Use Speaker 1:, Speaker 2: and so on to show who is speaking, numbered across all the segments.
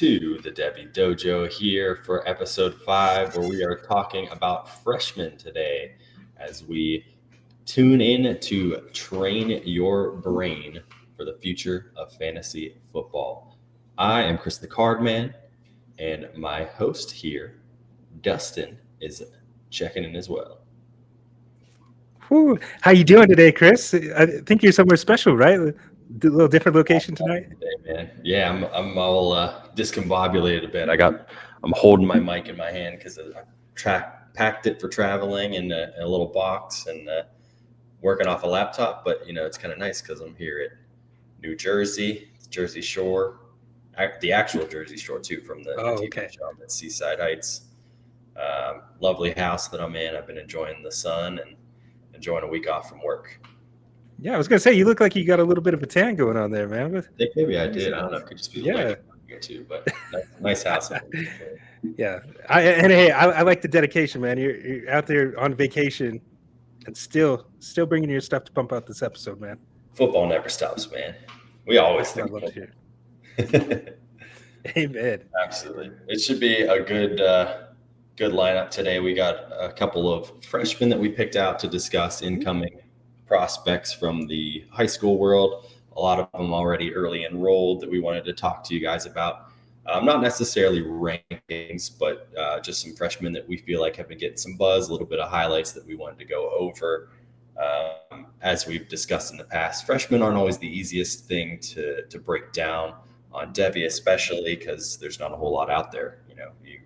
Speaker 1: to the Devy Dojo here for episode 5, where we are talking about freshmen today as we tune in to train your brain for the future of fantasy football. I am Chris the Cardman, and my host here, Dustin, is checking in as well.
Speaker 2: Whew. How you doing today, Chris? I think you're somewhere special, right? A little different location tonight.
Speaker 1: Hey, man. Yeah, I'm all discombobulated a bit. I'm holding my mic in my hand because I packed it for traveling in a little box and working off a laptop. But it's kind of nice because I'm here at New Jersey, Jersey Shore, the actual Jersey Shore too, from the TV show at Seaside Heights. Lovely house that I'm in. I've been enjoying the sun and enjoying a week off from work.
Speaker 2: Yeah, I was gonna say you look like you got a little bit of a tan going on there, man.
Speaker 1: I think maybe I did. I don't know. It could just be the light here too, but nice house.
Speaker 2: Yeah, I like the dedication, man. You're out there on vacation and still bringing your stuff to pump out this episode, man.
Speaker 1: Football never stops, man. We always think.
Speaker 2: Amen.
Speaker 1: Absolutely. It should be a good lineup today. We got a couple of freshmen that we picked out to discuss incoming prospects from the high school world. A lot of them already early enrolled that we wanted to talk to you guys about. Not necessarily rankings, but just some freshmen that we feel like have been getting some buzz, a little bit of highlights that we wanted to go over. As we've discussed in the past, freshmen aren't always the easiest thing to break down on Devy, especially because there's not a whole lot out there.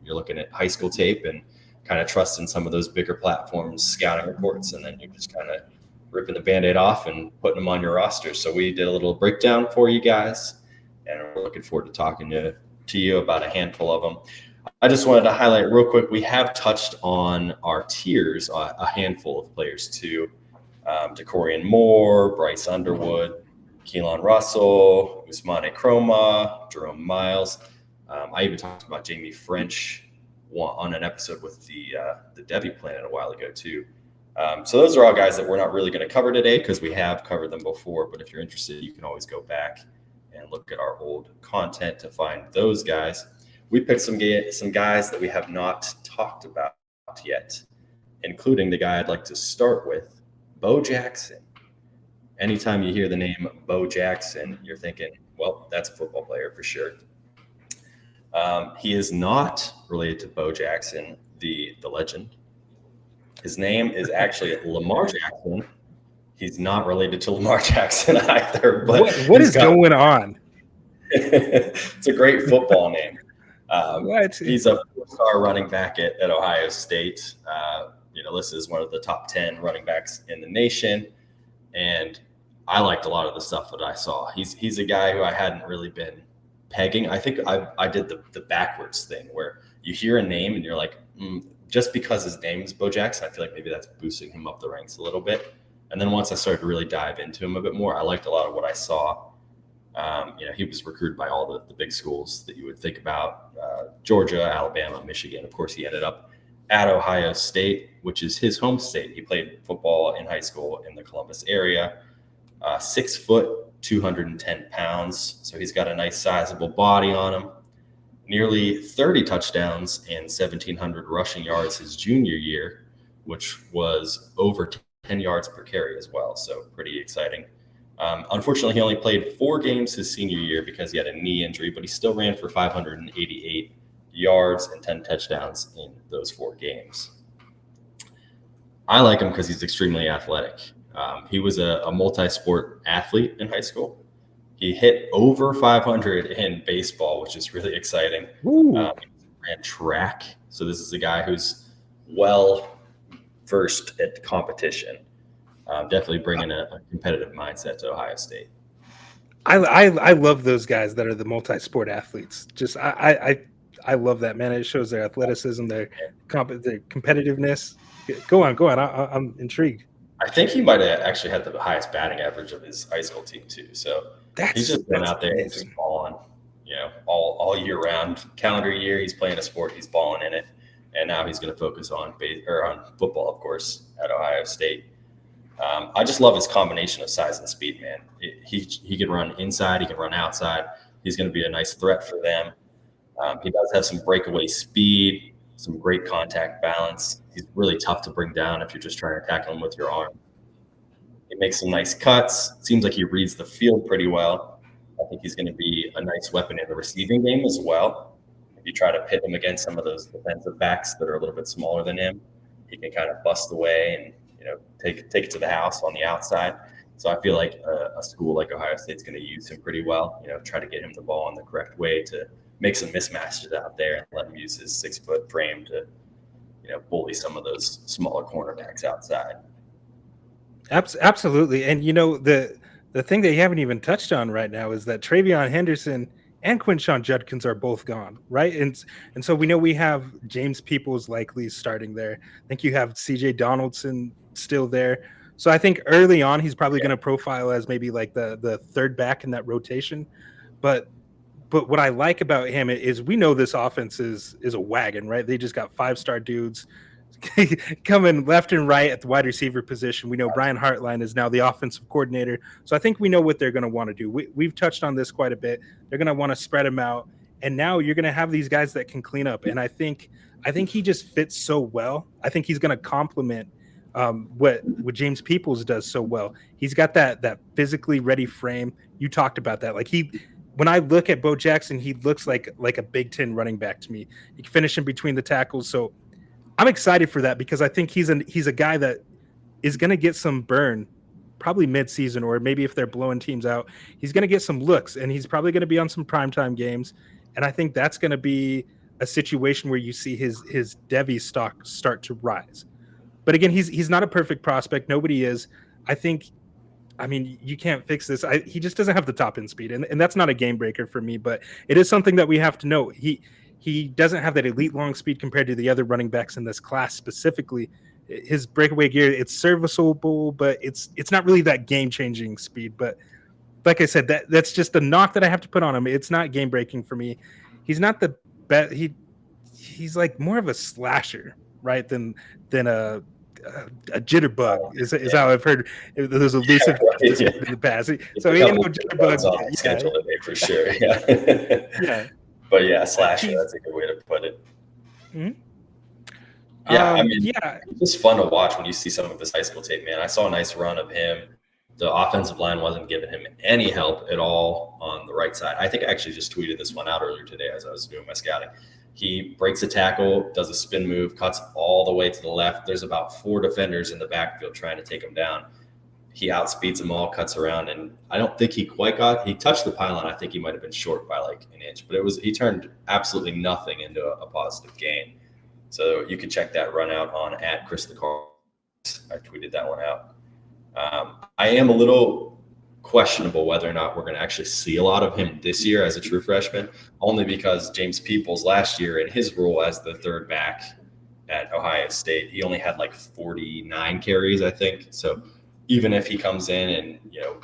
Speaker 1: You're looking at high school tape and kind of trusting some of those bigger platforms, scouting reports, and then you're just kind of ripping the Band-Aid off and putting them on your roster. So we did a little breakdown for you guys, and we're looking forward to talking to you about a handful of them. I just wanted to highlight real quick, we have touched on our tiers, a handful of players too. DeCorian Moore, Bryce Underwood, Keelan Russell, Usmane Chroma, Jerome Miles. I even talked about Jamie French on an episode with the Devy Planet a while ago too. So those are all guys that we're not really going to cover today because we have covered them before. But if you're interested, you can always go back and look at our old content to find those guys. We picked some guys that we have not talked about yet, including the guy I'd like to start with, Bo Jackson. Anytime you hear the name Bo Jackson, you're thinking, well, that's a football player for sure. He is not related to Bo Jackson, the legend. His name is actually Lamar Jackson. He's not related to Lamar Jackson either. But
Speaker 2: what is going on?
Speaker 1: It's a great football name. He's a 4-star running back at Ohio State. Listed as one of the top 10 running backs in the nation. And I liked a lot of the stuff that I saw. He's a guy who I hadn't really been pegging. I think I did the backwards thing where you hear a name and you're like, just because his name is Bo Jackson, I feel like maybe that's boosting him up the ranks a little bit. And then once I started to really dive into him a bit more, I liked a lot of what I saw. He was recruited by all the big schools that you would think about, Georgia, Alabama, Michigan. Of course, he ended up at Ohio State, which is his home state. He played football in high school in the Columbus area. 6 foot, 210 pounds. So he's got a nice sizable body on him. Nearly 30 touchdowns and 1,700 rushing yards his junior year, which was over 10 yards per carry as well. So pretty exciting. Unfortunately, he only played 4 games his senior year because he had a knee injury, but he still ran for 588 yards and 10 touchdowns in those 4 games. I like him because he's extremely athletic. He was a multi-sport athlete in high school. He hit over 500 in baseball, which is really exciting. He ran track. So this is a guy who's well versed at competition. Definitely bringing a competitive mindset to Ohio State.
Speaker 2: I love those guys that are the multi-sport athletes. Just I love that, man. It shows their athleticism, their competitiveness. Go on. I'm intrigued.
Speaker 1: I think he might have actually had the highest batting average of his high school team too. So he's just been out there just balling, all year round. Calendar year, he's playing a sport, he's balling in it, and now he's going to focus on football, of course, at Ohio State. I just love his combination of size and speed, man. He can run inside, he can run outside. He's going to be a nice threat for them. He does have some breakaway speed, some great contact balance. He's really tough to bring down if you're just trying to tackle him with your arm. He makes some nice cuts. Seems like he reads the field pretty well. I think he's going to be a nice weapon in the receiving game as well. If you try to pit him against some of those defensive backs that are a little bit smaller than him, he can kind of bust away and take it to the house on the outside. So I feel like a school like Ohio State's going to use him pretty well. Try to get him the ball in the correct way to make some mismatches out there and let him use his 6-foot frame to bully some of those smaller cornerbacks outside.
Speaker 2: Absolutely. And the thing that you haven't even touched on right now is that Travion Henderson and Quinshon Judkins are both gone, right? And so we know we have James Peoples likely starting there. I think you have CJ Donaldson still there. So I think early on he's probably going to profile as maybe like the third back in that rotation. But what I like about him is we know this offense is a wagon, right? They just got 5-star dudes coming left and right at the wide receiver position. We know Brian Hartline is now the offensive coordinator. So I think we know what they're going to want to do. We've touched on this quite a bit. They're going to want to spread them out. And now you're going to have these guys that can clean up. And I think he just fits so well. I think he's going to complement what James Peoples does so well. He's got that physically ready frame. You talked about that. Like when I look at Bo Jackson, he looks like a Big Ten running back to me. He can finish in between the tackles. So I'm excited for that because I think he's a guy that is going to get some burn probably mid-season, or maybe if they're blowing teams out, he's going to get some looks and he's probably going to be on some primetime games. And I think that's going to be a situation where you see his Devy stock start to rise. But again, he's not a perfect prospect. Nobody is. I mean, you can't fix this. He just doesn't have the top end speed, and that's not a game breaker for me, but it is something that we have to know. He doesn't have that elite long speed compared to the other running backs in this class specifically. His breakaway gear, it's serviceable, but it's not really that game-changing speed. But like I said, that's just a knock that I have to put on him. It's not game-breaking for me. He's not the best. He's like more of a slasher, right, than a jitterbug is how I've heard those elusive in the past. So jitterbug
Speaker 1: for sure. Yeah.
Speaker 2: Yeah.
Speaker 1: But yeah, slasher, that's a good way to put it. Mm-hmm. Yeah, it's just fun to watch when you see some of his high school tape, man. I saw a nice run of him. The offensive line wasn't giving him any help at all on the right side. I think I actually just tweeted this one out earlier today as I was doing my scouting. He breaks a tackle, does a spin move, cuts all the way to the left. There's about 4 defenders in the backfield trying to take him down. He outspeeds them all, cuts around, and I don't think he touched the pylon. I think he might have been short by like an inch, but he turned absolutely nothing into a positive gain. So you can check that run out on @ChrisTheCar. I tweeted that one out. I am a little questionable whether or not we're going to actually see a lot of him this year as a true freshman, only because James Peoples last year in his role as the third back at Ohio State, he only had like 49 carries, I think. So even if he comes in and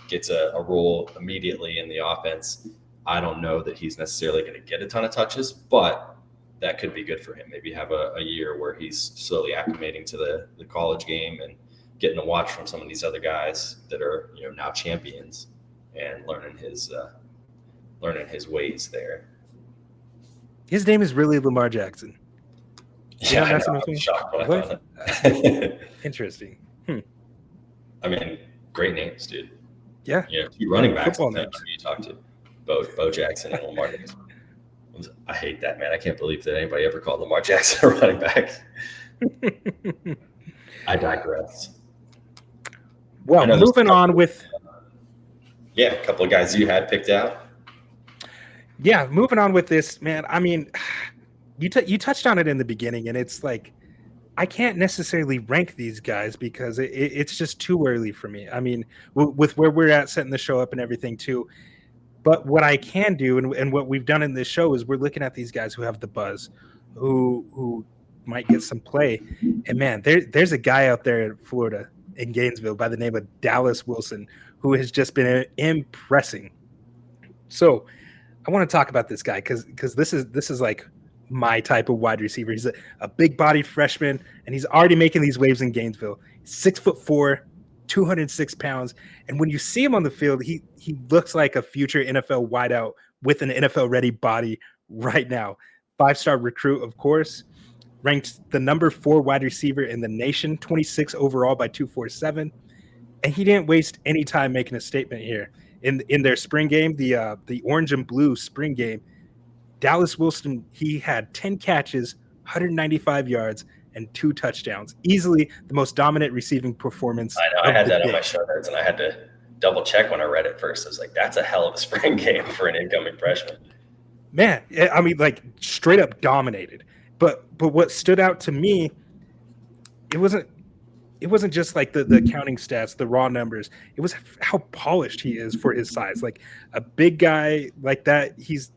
Speaker 1: gets a role immediately in the offense, I don't know that he's necessarily going to get a ton of touches, but that could be good for him. Maybe have a year where he's slowly acclimating to the college game and getting to watch from some of these other guys that are now champions and learning his ways there. His
Speaker 2: name is really Lamar Jackson.
Speaker 1: Yeah, I know. I'm shocked when I found that.
Speaker 2: Interesting.
Speaker 1: I mean, great names, dude.
Speaker 2: Yeah.
Speaker 1: 2 running backs that you talk to, Bo Jackson and Lamar Jackson. I hate that, man. I can't believe that anybody ever called Lamar Jackson a running back. I digress.
Speaker 2: Well, moving on with
Speaker 1: a couple of guys you had picked out.
Speaker 2: Yeah, moving on with this, man. I mean, you touched on it in the beginning, and it's like I can't necessarily rank these guys because it's just too early for me. I mean, with where we're at setting the show up and everything too. But what I can do and what we've done in this show is we're looking at these guys who have the buzz, who might get some play. And man, there's a guy out there in Florida in Gainesville by the name of Dallas Wilson who has just been impressing. So I want to talk about this guy because this is like my type of wide receiver. He's a big-bodied freshman, and he's already making these waves in Gainesville. 6'4", 206 pounds, and when you see him on the field, he looks like a future NFL wideout with an NFL-ready body, right now. 5-star recruit, of course, ranked the number 4 wide receiver in the nation, 26 overall by 247. And he didn't waste any time making a statement here. In their spring game, the orange and blue spring game, Dallas Wilson, he had 10 catches, 195 yards, and 2 touchdowns. Easily the most dominant receiving performance
Speaker 1: I know. I
Speaker 2: of
Speaker 1: had
Speaker 2: the
Speaker 1: that on
Speaker 2: day.
Speaker 1: my show notes, and I had to double check when I read it first. I was like, "That's a hell of a spring game for an incoming freshman."
Speaker 2: Man, I mean, like straight up dominated. But what stood out to me, it wasn't just like the counting stats, the raw numbers. It was how polished he is for his size. Like a big guy like that,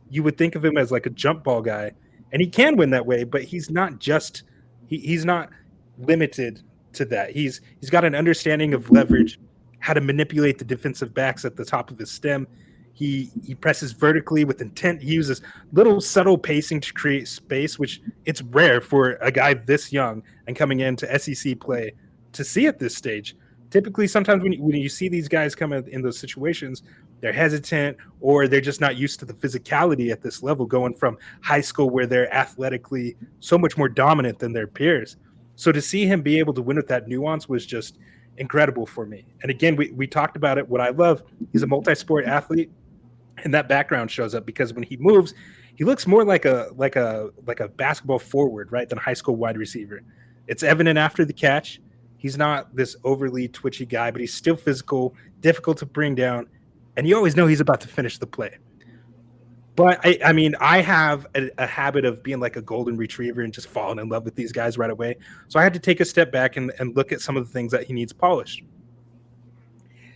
Speaker 2: you would think of him as like a jump ball guy, and he can win that way. But he's not just he's not limited to that. He's got an understanding of leverage, how to manipulate the defensive backs at the top of his stem. He presses vertically with intent. He uses little subtle pacing to create space, which it's rare for a guy this young and coming into SEC play to see at this stage. Typically, sometimes when you see these guys come in those situations, they're hesitant or they're just not used to the physicality at this level, going from high school where they're athletically so much more dominant than their peers. So to see him be able to win with that nuance was just incredible for me. And again, we talked about it. What I love, he's a multi-sport athlete, and that background shows up because when he moves, he looks more like a basketball forward, right, than a high school wide receiver. It's evident after the catch. He's not this overly twitchy guy, but he's still physical, difficult to bring down, and you always know he's about to finish the play. But I mean, I have a habit of being like a golden retriever and just falling in love with these guys right away. So I had to take a step back and look at some of the things that he needs polished.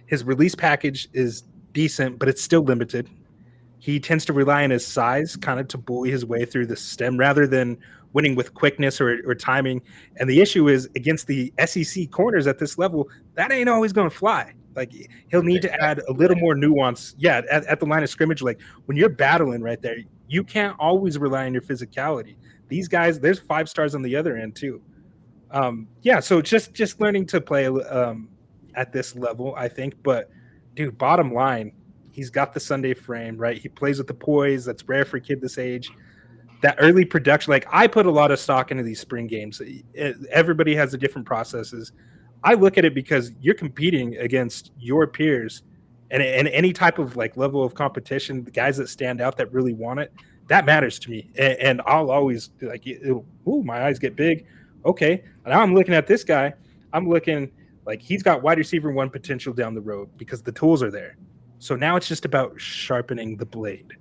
Speaker 2: His release package is decent, but it's still limited. He tends to rely on his size kind of to bully his way through the stem rather than winning with quickness or timing. And the issue is against the SEC corners at this level, that ain't always going to fly. Like he'll need to add a little more nuance. Yeah, at the line of scrimmage, like when you're battling right there, you can't always rely on your physicality. These guys, there's 5 stars on the other end too. Yeah, so just learning to play at this level, I think. But dude, bottom line, he's got the Sunday frame, right? He plays with the poise. That's rare for a kid this age. That early production, like I put a lot of stock into these spring games. Everybody has the different processes. I look at it because you're competing against your peers and any type of like level of competition, the guys that stand out that really want it, that matters to me. And I'll always be like, ooh, my eyes get big. Okay. Now I'm looking at this guy. I'm looking like he's got wide receiver 1 potential down the road because the tools are there. So now it's just about sharpening the blade.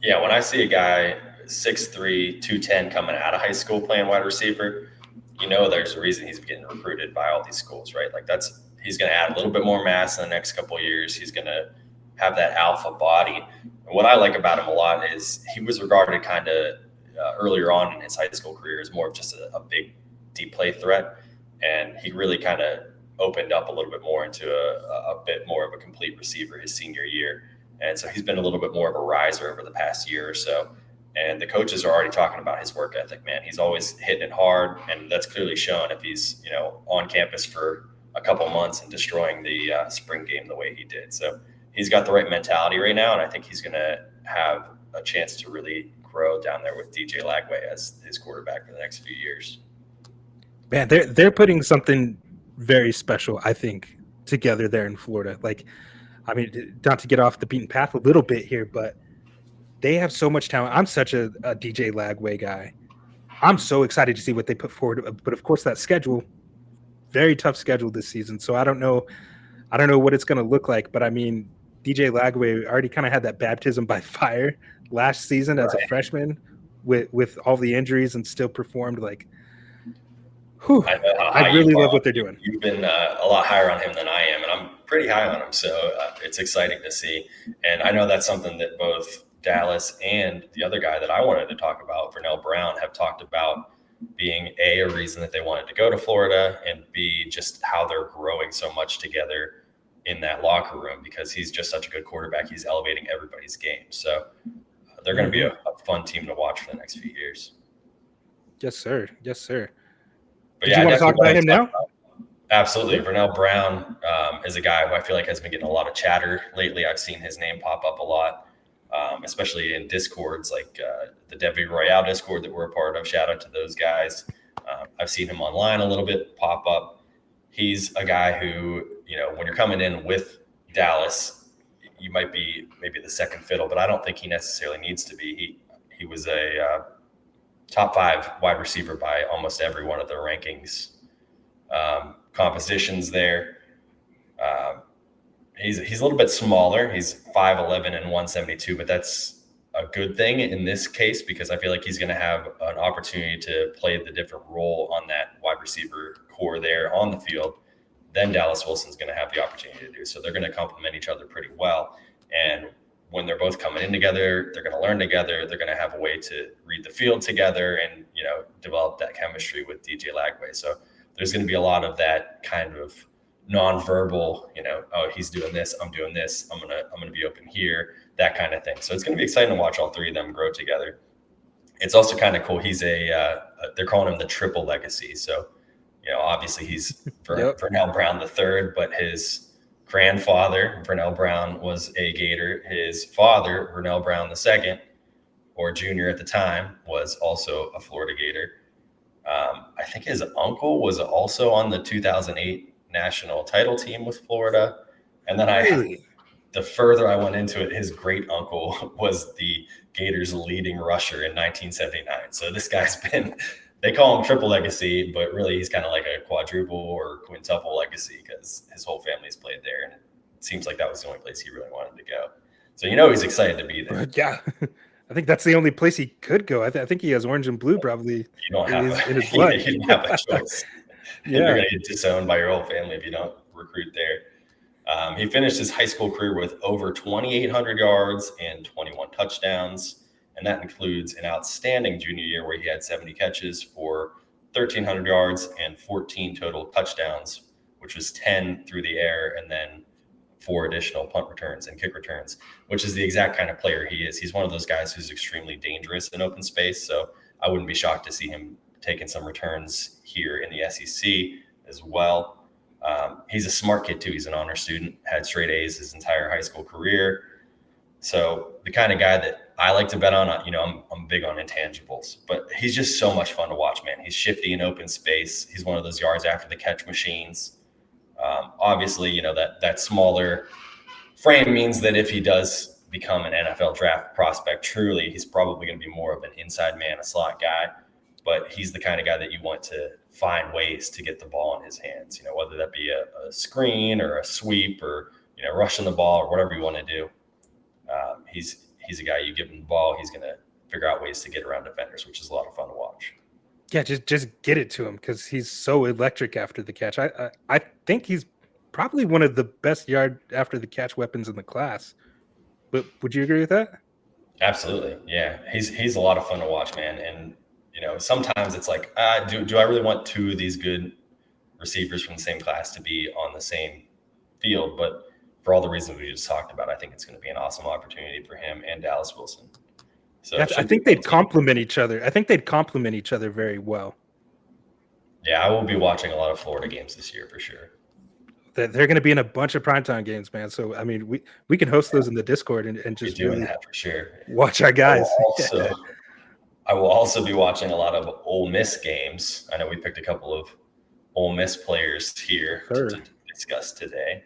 Speaker 1: Yeah, when I see a guy 6'3", 210 coming out of high school playing wide receiver, you know there's a reason he's getting recruited by all these schools, right? Like he's going to add a little bit more mass in the next couple of years. He's going to have that alpha body. And what I like about him a lot is he was regarded kind of earlier on in his high school career as more of just a big deep play threat. And he really kind of opened up a little bit more into a bit more of a complete receiver his senior year. And so he's been a little bit more of a riser over the past year or so. And the coaches are already talking about his work ethic, man. He's always hitting it hard, and that's clearly shown if he's, on campus for a couple months and destroying the spring game the way he did. So he's got the right mentality right now, and I think he's going to have a chance to really grow down there with DJ Lagway as his quarterback for the next few years.
Speaker 2: Man, they're putting something very special, I think, together there in Florida. Like, I mean, not to get off the beaten path a little bit here, but they have so much talent. I'm such a DJ Lagway guy. I'm so excited to see what they put forward. But of course, that schedule, very tough schedule this season. So I don't know what it's going to look like. But I mean, DJ Lagway already kind of had that baptism by fire last season as a freshman with all the injuries and still performed like. Whew, I really love what they're doing.
Speaker 1: You've been a lot higher on him than I am, and I'm pretty high on him. So it's exciting to see. And I know that's something that both Dallas and the other guy that I wanted to talk about, Vernel Brown, have talked about being a reason that they wanted to go to Florida, and B, just how they're growing so much together in that locker room because he's just such a good quarterback. He's elevating everybody's game. So they're going to be a fun team to watch for the next few years.
Speaker 2: Yes, sir. Yes, sir.
Speaker 1: But
Speaker 2: Did you want to talk about him now?
Speaker 1: Absolutely. Vernel Brown is a guy who I feel like has been getting a lot of chatter lately. I've seen his name pop up a lot. especially in discords like the Devy Royale Discord that we're a part of. Shout out to those guys. I've seen him online a little bit pop up. He's a guy who, when you're coming in with Dallas, you might be maybe the second fiddle, but I don't think he necessarily needs to be. He was a top 5 wide receiver by almost every one of the rankings compositions there. He's a little bit smaller. He's 5'11" and 172, but that's a good thing in this case because I feel like he's going to have an opportunity to play the different role on that wide receiver core there on the field than Dallas Wilson's going to have the opportunity to do. So they're going to complement each other pretty well. And when they're both coming in together, they're going to learn together. They're going to have a way to read the field together and, develop that chemistry with DJ Lagway. So there's going to be a lot of that kind of nonverbal, oh, he's doing this, I'm doing this, I'm gonna be open here, that kind of thing. So it's going to be exciting to watch all three of them grow together. It's also kind of cool. He's they're calling him the triple legacy. So, obviously he's Vernel Brown the third, but his grandfather, Vernel Brown, was a Gator. His father, Vernel Brown the second, or junior at the time, was also a Florida Gator. I think his uncle was also on the 2008 national title team with Florida. And then the further I went into it, his great uncle was the Gators' leading rusher in 1979. So this guy's they call him triple legacy, but really he's kind of like a quadruple or quintuple legacy because his whole family's played there. And it seems like that was the only place he really wanted to go. So, he's excited to be there.
Speaker 2: Yeah. I think that's the only place he could go. I think he has orange and blue probably in his blood.
Speaker 1: You don't have a choice. Yeah. You're going to get disowned by your whole family if you don't recruit there. He finished his high school career with over 2,800 yards and 21 touchdowns. And that includes an outstanding junior year where he had 70 catches for 1,300 yards and 14 total touchdowns, which was 10 through the air and then 4 additional punt returns and kick returns, which is the exact kind of player he is. He's one of those guys who's extremely dangerous in open space. So I wouldn't be shocked to see him taking some returns here in the SEC as well. He's a smart kid too. He's an honor student, had straight A's his entire high school career. So the kind of guy that I like to bet on, I'm big on intangibles, but he's just so much fun to watch, man. He's shifty in open space. He's one of those yards after the catch machines. Obviously, that smaller frame means that if he does become an NFL draft prospect, truly, he's probably going to be more of an inside man, a slot guy. But he's the kind of guy that you want to find ways to get the ball in his hands, whether that be a screen or a sweep or, rushing the ball or whatever you want to do. He's a guy, you give him the ball, he's going to figure out ways to get around defenders, which is a lot of fun to watch.
Speaker 2: Yeah, just get it to him because he's so electric after the catch. I think he's probably one of the best yard after the catch weapons in the class. But would you agree with that?
Speaker 1: Absolutely, yeah. He's a lot of fun to watch, man. And sometimes it's like, do I really want 2 of these good receivers from the same class to be on the same field? But for all the reasons we just talked about, I think it's going to be an awesome opportunity for him and Dallas Wilson. So
Speaker 2: I think they'd complement each other. I think they'd complement each other very well.
Speaker 1: Yeah, I will be watching a lot of Florida games this year for sure.
Speaker 2: They're going to be in a bunch of primetime games, man. So, I mean, we can host those in the Discord and just
Speaker 1: doing that for sure.
Speaker 2: Watch our guys.
Speaker 1: I will also be watching a lot of Ole Miss games. I know we picked a couple of Ole Miss players here to discuss today.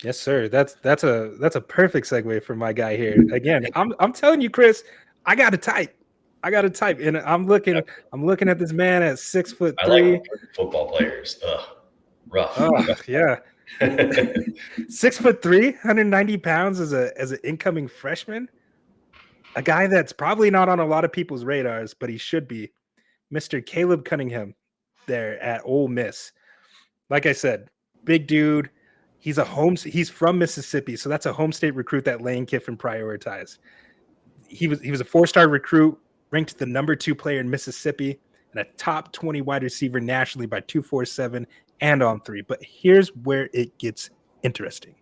Speaker 2: Yes, sir. That's a perfect segue for my guy here. Again, I'm telling you, Chris, I got to type, and I'm looking at this man at 6'3".
Speaker 1: I like football players. Rough.
Speaker 2: Yeah. 6'3", 190 pounds as an incoming freshman. A guy that's probably not on a lot of people's radars, but he should be. Mr. Caleb Cunningham there at Ole Miss. Like I said, big dude. He's from Mississippi, so that's a home state recruit that Lane Kiffin prioritized. He was a 4-star recruit, ranked the number 2 player in Mississippi, and a top 20 wide receiver nationally by 247 and on 3. But here's where it gets interesting.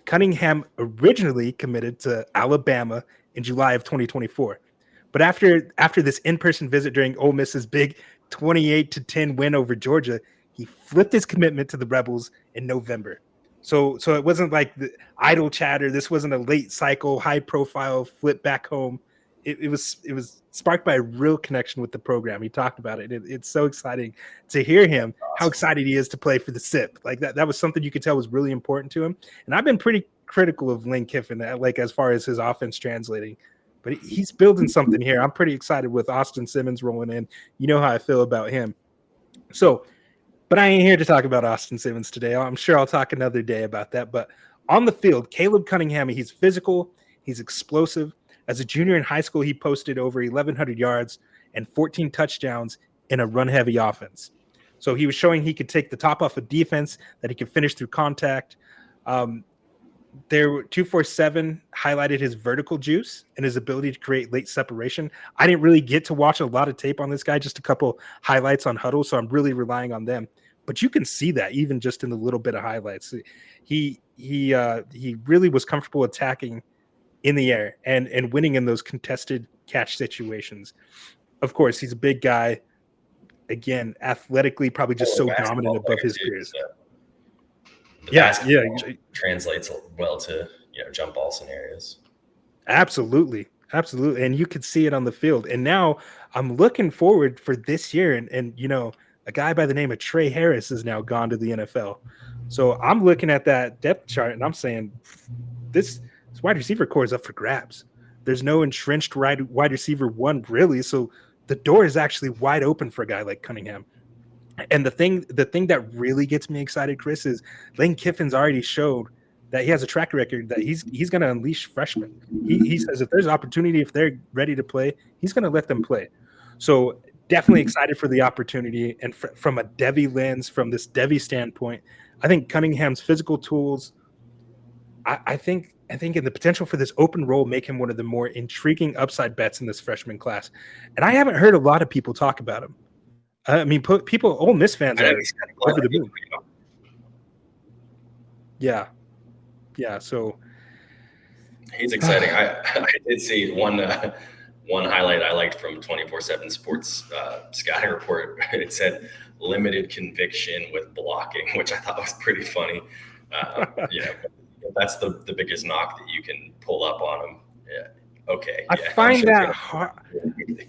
Speaker 2: Cunningham originally committed to Alabama in July of 2024. But after this in-person visit during Ole Miss's big 28-10 win over Georgia, he flipped his commitment to the Rebels in November. So it wasn't like the idle chatter. This wasn't a late cycle, high profile flip back home. It was sparked by a real connection with the program. He talked about it. It's so exciting to hear him, how
Speaker 1: Awesome.
Speaker 2: excited he is to play for the SIP. Like that was something you could tell was really important to him. And I've been pretty critical of Lane Kiffin, like as far as his offense translating, but he's building something here. I'm pretty excited with Austin Simmons rolling in. You know how I feel about him. So, but I ain't here to talk about Austin Simmons today. I'm sure I'll talk another day about that. But on the field, Caleb Cunningham, he's physical, he's explosive. As a junior in high school, he posted over 1,100 yards and 14 touchdowns in a run-heavy offense. So he was showing he could take the top off of defense, that he could finish through contact. There 247 highlighted his vertical juice and his ability to create late separation. I didn't really get to watch a lot of tape on this guy, just a couple highlights on Huddle, so I'm really relying on them. But you can see that even just in the little bit of highlights. He really was comfortable attacking in the air and winning in those contested catch situations. Of course, he's a big guy. Again, athletically, probably just so dominant above his peers.
Speaker 1: Yeah, translates well to jump ball scenarios.
Speaker 2: Absolutely, and you could see it on the field. And now I'm looking forward for this year. And a guy by the name of Trey Harris has now gone to the NFL. So I'm looking at that depth chart and I'm saying this wide receiver core is up for grabs. There's no entrenched wide receiver one really, so the door is actually wide open for a guy like Cunningham. And the thing that really gets me excited, Chris, is Lane Kiffin's already showed that he has a track record that he's going to unleash freshmen. He says if there's opportunity, if they're ready to play, he's going to let them play. So definitely excited for the opportunity. And from a Devy lens, from this Devy standpoint, I think Cunningham's physical tools, I think in the potential for this open role make him one of the more intriguing upside bets in this freshman class. And I haven't heard a lot of people talk about him. I mean, people, Ole Miss fans are over the moon. Yeah. So
Speaker 1: he's exciting. I did see one highlight I liked from 24/7 Sports scouting report. It said limited conviction with blocking, which I thought was pretty funny. That's the biggest knock that you can pull up on him. Yeah. Okay.
Speaker 2: I find that hard.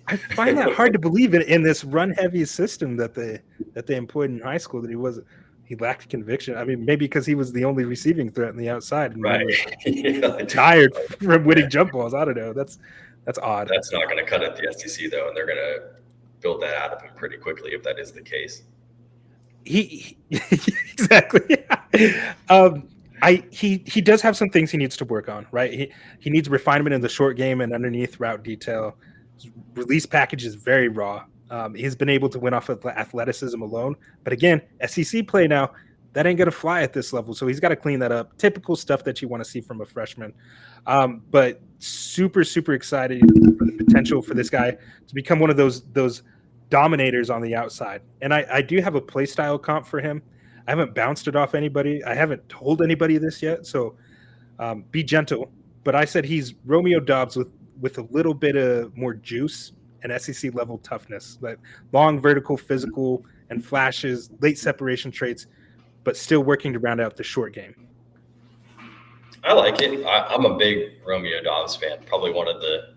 Speaker 2: I find that hard to believe in this run-heavy system that they employed in high school. That he lacked conviction. I mean, maybe because he was the only receiving threat on the outside, and
Speaker 1: right?
Speaker 2: Tired from winning jump balls. I don't know. That's odd.
Speaker 1: That's not going to cut at the SEC though, and they're going to build that out of him pretty quickly if that is the case.
Speaker 2: He exactly. He does have some things he needs to work on, right? He needs refinement in the short game and underneath route detail. His release package is very raw. He's been able to win off of athleticism alone, but again, SEC play now, that ain't gonna fly at this level. So he's got to clean that up. Typical stuff that you want to see from a freshman. But super excited for the potential for this guy to become one of those dominators on the outside. And I do have a play style comp for him. I haven't bounced it off anybody. I haven't told anybody this yet, so be gentle. But I said he's Romeo Doubs with a little bit of more juice and SEC level toughness, like long vertical, physical, and flashes, late separation traits, but still working to round out the short game.
Speaker 1: I like it. I'm a big Romeo Doubs fan, probably one of the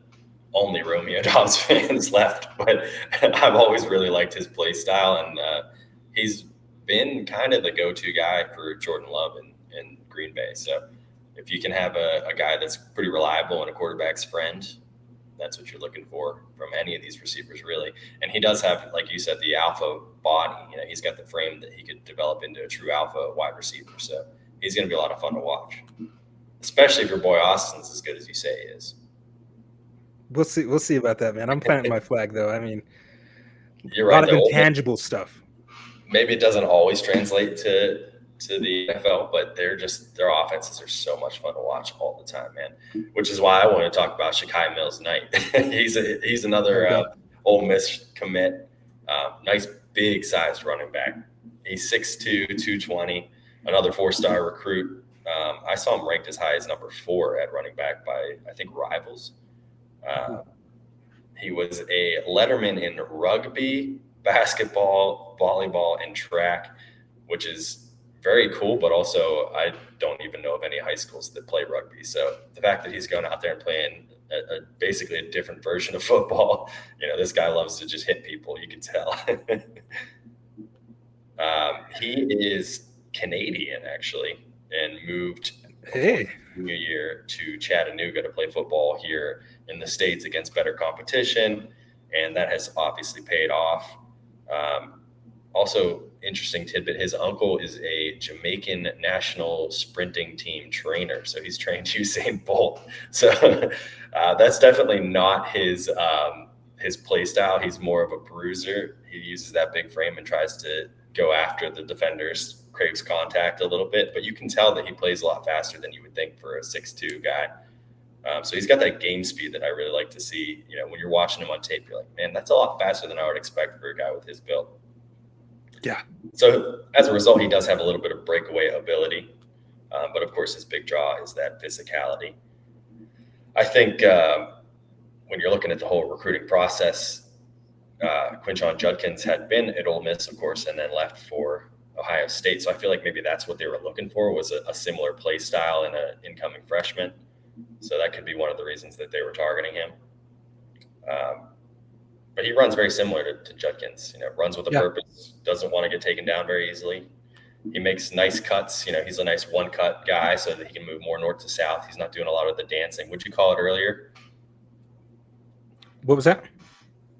Speaker 1: only Romeo Doubs fans left, but I've always really liked his play style, and he's been kind of the go-to guy for Jordan Love in Green Bay. So if you can have a guy that's pretty reliable and a quarterback's friend, that's what you're looking for from any of these receivers, really. And he does have, like you said, the alpha body. He's got the frame that he could develop into a true alpha wide receiver. So he's going to be a lot of fun to watch, especially if your boy Austin's as good as you say he is.
Speaker 2: We'll see about that, man. I'm planting my flag, though. I mean,
Speaker 1: you're right,
Speaker 2: a lot of intangible stuff.
Speaker 1: Maybe it doesn't always translate to the NFL, but their offenses are so much fun to watch all the time, man. Which is why I want to talk about Shaqai Mills-Knight. he's another Ole Miss commit. Nice big sized running back. He's 6'2", 220, another 4-star recruit. I saw him ranked as high as number 4 at running back by, I think, Rivals. He was a letterman in rugby, basketball, volleyball, and track, which is very cool, but also I don't even know of any high schools that play rugby. So the fact that he's going out there and playing basically a different version of football, this guy loves to just hit people. You can tell. He is Canadian, actually, and moved junior year to Chattanooga to play football here in the States against better competition, and that has obviously paid off. Also, interesting tidbit, his uncle is a Jamaican national sprinting team trainer, so he's trained Usain Bolt. So that's definitely not his play style. He's more of a bruiser. He uses that big frame and tries to go after the defenders, craves contact a little bit, but you can tell that he plays a lot faster than you would think for a 6'2" guy. So he's got that game speed that I really like to see. When you're watching him on tape, you're like, man, that's a lot faster than I would expect for a guy with his build.
Speaker 2: Yeah.
Speaker 1: So as a result, he does have a little bit of breakaway ability. But of course, his big draw is that physicality. I think when you're looking at the whole recruiting process, Quinshon Judkins had been at Ole Miss, of course, and then left for Ohio State. So I feel like maybe that's what they were looking for, was a similar play style in an incoming freshman. So that could be one of the reasons that they were targeting him. But he runs very similar to Judkins, runs with a purpose, doesn't want to get taken down very easily. He makes nice cuts. He's a nice one-cut guy so that he can move more north to south. He's not doing a lot of the dancing. What'd you call it earlier?
Speaker 2: What was that?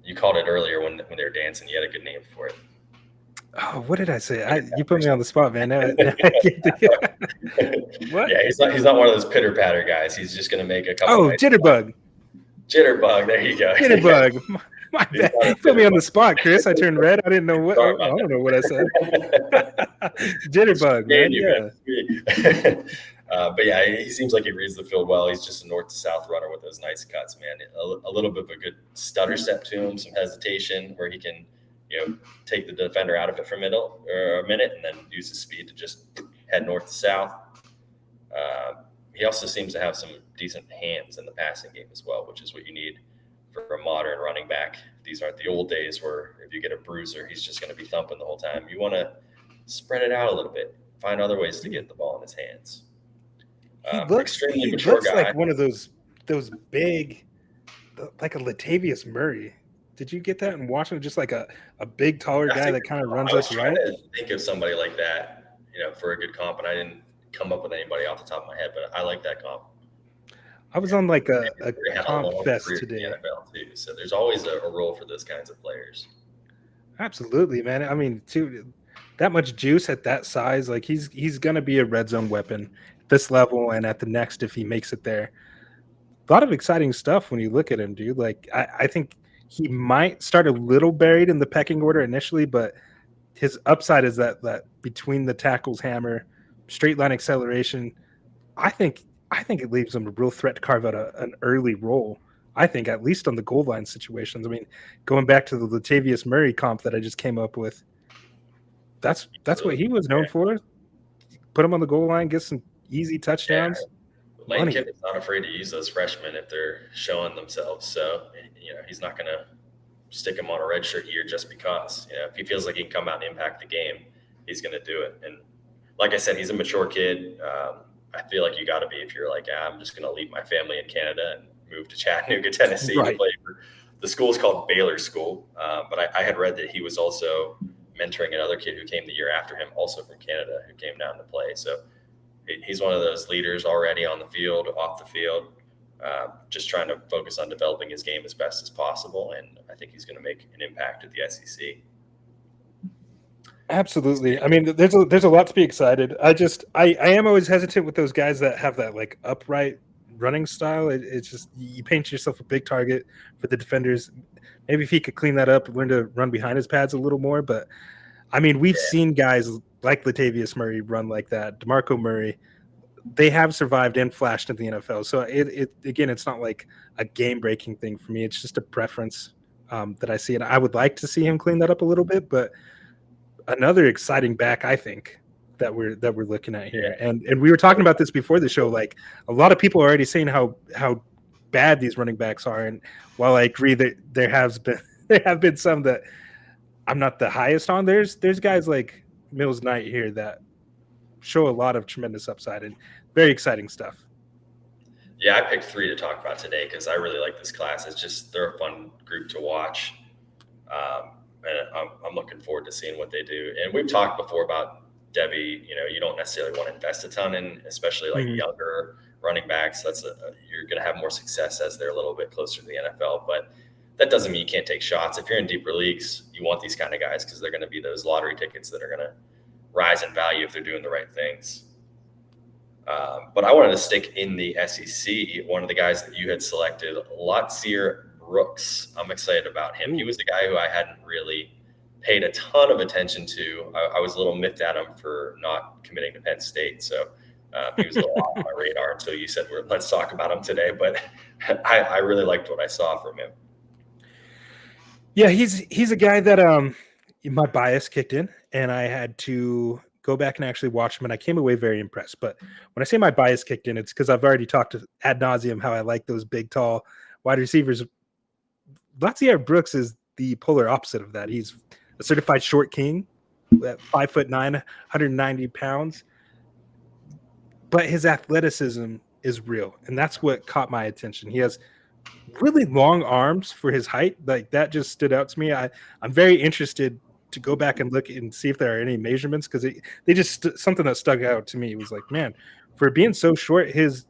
Speaker 1: You called it earlier when they were dancing. You had a good name for it.
Speaker 2: Oh, what did I say? You put me on the spot, man. What?
Speaker 1: Yeah, he's not one of those pitter-patter guys. He's just going to make a couple.
Speaker 2: Oh, jitterbug.
Speaker 1: Jitterbug. There you go.
Speaker 2: Jitterbug. My bad. You put me on the spot, Chris. I turned red. I didn't know what. I don't know what I said. Jitterbug, man. Yeah.
Speaker 1: But yeah, he seems like he reads the field well. He's just a north to south runner with those nice cuts, man. A little bit of a good stutter step to him, some hesitation where he can, take the defender out of it for a minute, and then use his speed to just head north to south. He also seems to have some decent hands in the passing game as well, which is what you need for a modern running back. These aren't the old days where if you get a bruiser, he's just going to be thumping the whole time. You want to spread it out a little bit, find other ways to get the ball in his hands.
Speaker 2: He looks like one of those big, like a Latavius Murray. Did you get that in Washington? Just like a big, taller guy that kind of runs us right?
Speaker 1: I was trying to think of somebody like that, for a good comp, and I didn't come up with anybody off the top of my head, but I like that comp.
Speaker 2: I was on like a comp fest today.
Speaker 1: In the NFL too, so there's always a role for those kinds of players.
Speaker 2: Absolutely, man. I mean, that much juice at that size, like he's gonna be a red zone weapon at this level and at the next if he makes it there. A lot of exciting stuff when you look at him, dude. Like I think he might start a little buried in the pecking order initially, but his upside is that between the tackles hammer, straight line acceleration. I think it leaves him a real threat to carve out an early role. I think at least on the goal line situations. I mean, going back to the Latavius Murray comp that I just came up with, that's what he was known for. Put him on the goal line, get some easy touchdowns.
Speaker 1: Yeah. Lane Kiffin's not afraid to use those freshmen if they're showing themselves. So, he's not going to stick him on a redshirt year just because. If he feels like he can come out and impact the game, he's going to do it. And like I said, he's a mature kid. I feel like you got to be if you're like, I'm just going to leave my family in Canada and move to Chattanooga, Tennessee to play for the school's called Baylor School. But I had read that he was also mentoring another kid who came the year after him, also from Canada, who came down to play. So he's one of those leaders already on the field, off the field, just trying to focus on developing his game as best as possible. And I think he's going to make an impact at the SEC.
Speaker 2: Absolutely. I mean, there's a lot to be excited. I am always hesitant with those guys that have that like upright running style. It's just you paint yourself a big target for the defenders. Maybe if he could clean that up, learn to run behind his pads a little more. But I mean, we've seen guys like Latavius Murray run like that. DeMarco Murray, they have survived and flashed in the NFL. So it's not like a game breaking thing for me. It's just a preference that I see, and I would like to see him clean that up a little bit. But another exciting back, I think, that we're looking at here. And we were talking about this before the show. Like a lot of people are already saying how bad these running backs are. And while I agree that there have been some that I'm not the highest on, there's guys like Mills Knight here that show a lot of tremendous upside and very exciting stuff.
Speaker 1: Yeah, I picked 3 to talk about today because I really like this class. They're a fun group to watch. And I'm looking forward to seeing what they do. And we've talked before about Devy. You don't necessarily want to invest a ton in, especially like younger running backs. You're going to have more success as they're a little bit closer to the NFL. But that doesn't mean you can't take shots. If you're in deeper leagues, you want these kind of guys because they're going to be those lottery tickets that are going to rise in value if they're doing the right things. But I wanted to stick in the SEC. One of the guys that you had selected, Lotzeir Brooks. I'm excited about him. He was the guy who I hadn't really paid a ton of attention to. I was a little miffed at him for not committing to Penn State. So he was a little off my radar until you said, let's talk about him today. But I really liked what I saw from him.
Speaker 2: Yeah, he's a guy that my bias kicked in, and I had to go back and actually watch him, and I came away very impressed. But when I say my bias kicked in, it's because I've already talked ad nauseum how I like those big, tall wide receivers. Lotzeir Brooks is the polar opposite of that. He's a certified short king at 5'9", 190 pounds. But his athleticism is real, and that's what caught my attention. He has really long arms for his height. Like, that just stood out to me. I'm very interested to go back and look and see if there are any measurements, because they just something that stuck out to me was like, man, for being so short, he's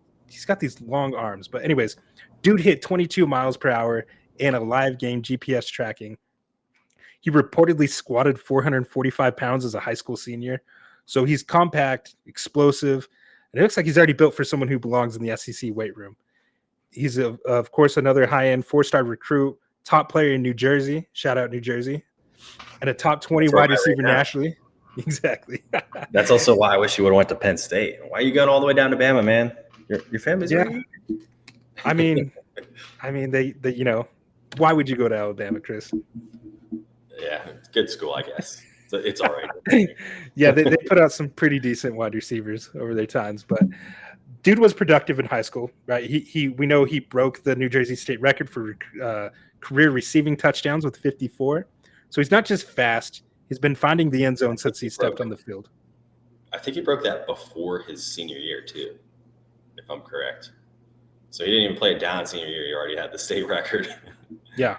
Speaker 2: got these long arms. But anyways, dude hit 22 miles per hour in a live game GPS tracking. He reportedly squatted 445 pounds as a high school senior. So he's compact, explosive, and it looks like he's already built for someone who belongs in the SEC weight room. He's, of course, another high-end 4-star recruit, top player in New Jersey. Shout out New Jersey. And a top 20 wide receiver nationally. Exactly.
Speaker 1: That's also why I wish you would have went to Penn State. Why are you going all the way down to Bama, man? Your family's right.
Speaker 2: I mean, they why would you go to Alabama, Chris?
Speaker 1: Yeah, it's good school, I guess. It's all right.
Speaker 2: Yeah, they put out some pretty decent wide receivers over their times, but dude was productive in high school, right? We know he broke the New Jersey State record for career receiving touchdowns with 54. So he's not just fast; he's been finding the end zone since he stepped on the field.
Speaker 1: I think he broke that before his senior year too, if I'm correct. So he didn't even play it down senior year. He already had the state record.
Speaker 2: Yeah,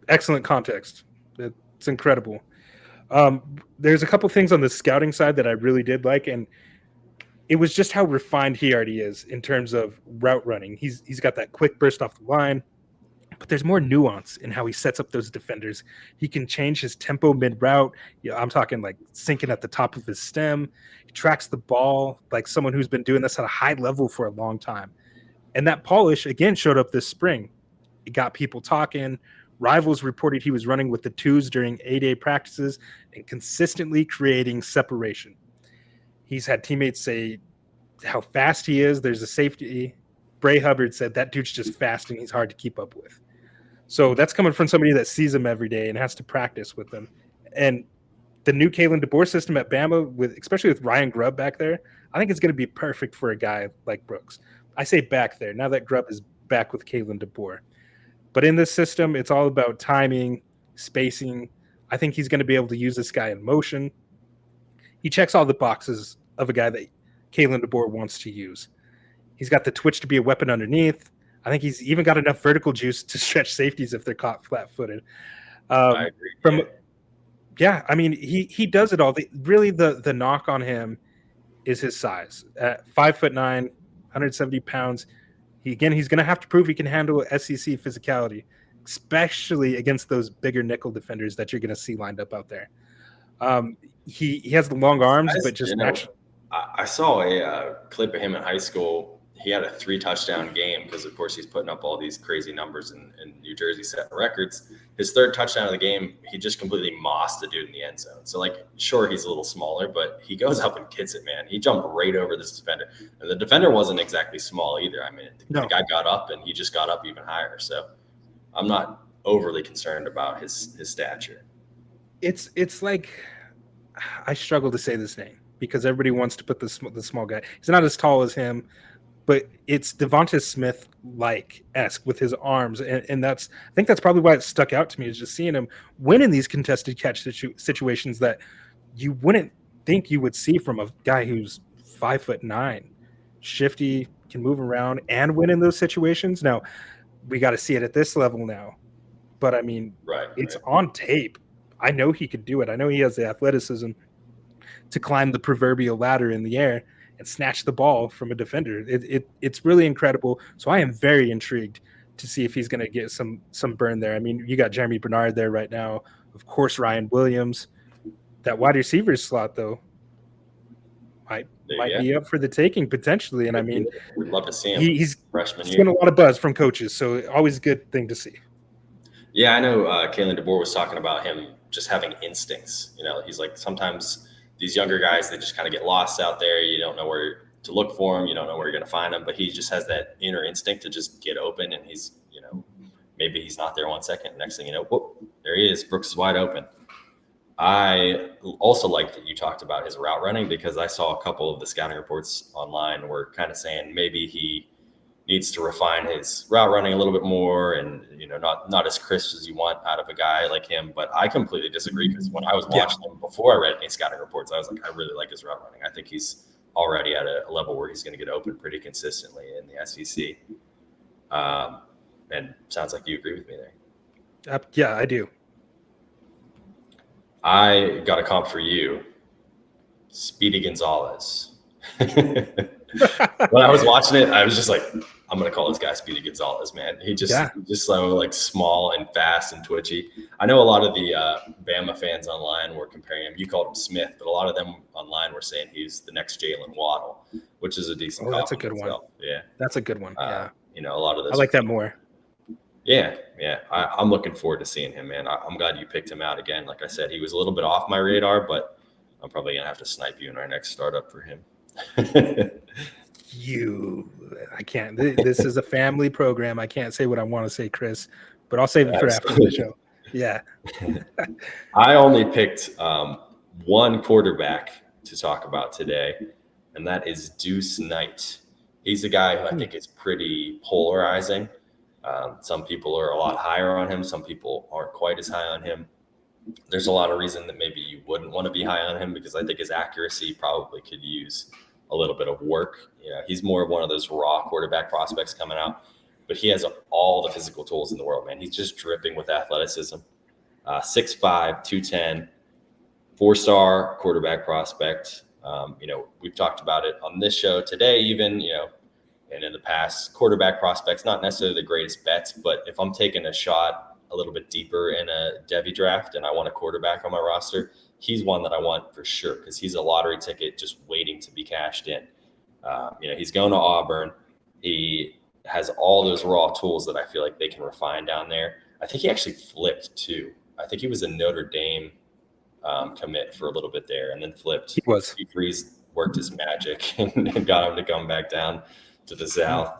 Speaker 2: excellent context. It's incredible. There's a couple things on the scouting side that I really did like, and it was just how refined he already is in terms of route running. He's got that quick burst off the line, but there's more nuance in how he sets up those defenders. He can change his tempo mid-route. I'm talking like sinking at the top of his stem. He tracks the ball like someone who's been doing this at a high level for a long time. And that polish, again, showed up this spring. It got people talking. Rivals reported he was running with the twos during A-Day practices and consistently creating separation. He's had teammates say how fast he is. There's a safety. Bray Hubbard said that dude's just fast and he's hard to keep up with. So that's coming from somebody that sees him every day and has to practice with him. And the new Kalen DeBoer system at Bama, especially with Ryan Grubb back there, I think it's going to be perfect for a guy like Brooks. I say back there, now that Grubb is back with Kalen DeBoer. But in this system, it's all about timing, spacing. I think he's going to be able to use this guy in motion. He checks all the boxes of a guy that Kalen DeBoer wants to use. He's got the twitch to be a weapon underneath. I think he's even got enough vertical juice to stretch safeties if they're caught flat-footed.
Speaker 1: I agree.
Speaker 2: I mean, he does it all. The knock on him is his size. At 5'9", 170 pounds, he's going to have to prove he can handle SEC physicality, especially against those bigger nickel defenders that you're going to see lined up out there. He has the long arms, but just naturally.
Speaker 1: I saw a clip of him in high school. He had a 3-touchdown game because, of course, he's putting up all these crazy numbers in New Jersey setting records. His 3rd touchdown of the game, he just completely mossed the dude in the end zone. So, sure, he's a little smaller, but he goes up and gets it, man. He jumped right over this defender. And the defender wasn't exactly small either. I mean, the guy got up, and he just got up even higher. So I'm not overly concerned about his stature.
Speaker 2: It's like I struggle to say this name because everybody wants to put the small guy. He's not as tall as him. But it's Devonta Smith-esque with his arms, and I think that's probably why it stuck out to me, is just seeing him win in these contested catch situations that you wouldn't think you would see from a guy who's 5'9", shifty, can move around and win in those situations. Now, we got to see it at this level now. But I mean, it's on tape. I know he could do it. I know he has the athleticism to climb the proverbial ladder in the air and snatch the ball from a defender. It's really incredible. So I am very intrigued to see if he's going to get some burn there. I mean, you got Jeremy Bernard there right now. Of course, Ryan Williams. That wide receiver slot, though, might be up for the taking potentially. And I mean,
Speaker 1: we'd love to see him.
Speaker 2: He's
Speaker 1: freshman year.
Speaker 2: Getting a lot of buzz from coaches, so always a good thing to see.
Speaker 1: Yeah, I know Kalen DeBoer was talking about him just having instincts. You know, he's like, sometimes these younger guys, they just kind of get lost out there. You don't know where to look for them. You don't know where you're going to find them. But he just has that inner instinct to just get open. And he's, you know, maybe he's not there 1 second. Next thing you know, whoop, there he is. Brooks is wide open. I also like that you talked about his route running, because I saw a couple of the scouting reports online were kind of saying maybe he needs to refine his route running a little bit more, and, you know, not as crisp as you want out of a guy like him. But I completely disagree, because when I was watching him before I read any scouting reports, I was like, I really like his route running. I think he's already at a level where he's going to get open pretty consistently in the SEC. And sounds like you agree with me there.
Speaker 2: Yeah, I do.
Speaker 1: I got a comp for you, Speedy Gonzalez. When I was watching it, I was just like, I'm going to call this guy Speedy Gonzalez, man. He's just so like small and fast and twitchy. I know a lot of the Bama fans online were comparing him. You called him Smith, but a lot of them online were saying he's the next Jalen Waddle, which is a decent comp.
Speaker 2: That's a good one.
Speaker 1: Yeah.
Speaker 2: That's a good one. Yeah.
Speaker 1: You know, a lot of those.
Speaker 2: I like that more.
Speaker 1: Yeah. I'm looking forward to seeing him, man. I'm glad you picked him out again. Like I said, he was a little bit off my radar, but I'm probably going to have to snipe you in our next startup for him.
Speaker 2: I can't. This is a family program. I can't say what I want to say, Chris, but I'll save it for after the show. Yeah.
Speaker 1: I only picked one quarterback to talk about today, and that is Deuce Knight. He's a guy who I think is pretty polarizing. Some people are a lot higher on him. Some people aren't quite as high on him. There's a lot of reason that maybe you wouldn't want to be high on him, because I think his accuracy probably could use a little bit of work. You know, he's more of one of those raw quarterback prospects coming out, but he has all the physical tools in the world, man. He's just dripping with athleticism. 6'5", 210, 4-star quarterback prospect. You know, we've talked about it on this show today, even, you know, and in the past, quarterback prospects, not necessarily the greatest bets, but if I'm taking a shot a little bit deeper in a Devy draft and I want a quarterback on my roster, he's one that I want for sure, because he's a lottery ticket just waiting to be cashed in. You know, he's going to Auburn. He has all those raw tools that I feel like they can refine down there. I think he actually flipped too. I think he was a Notre Dame commit for a little bit there, and then flipped.
Speaker 2: He was.
Speaker 1: Hugh Freeze worked his magic and got him to come back down to the South.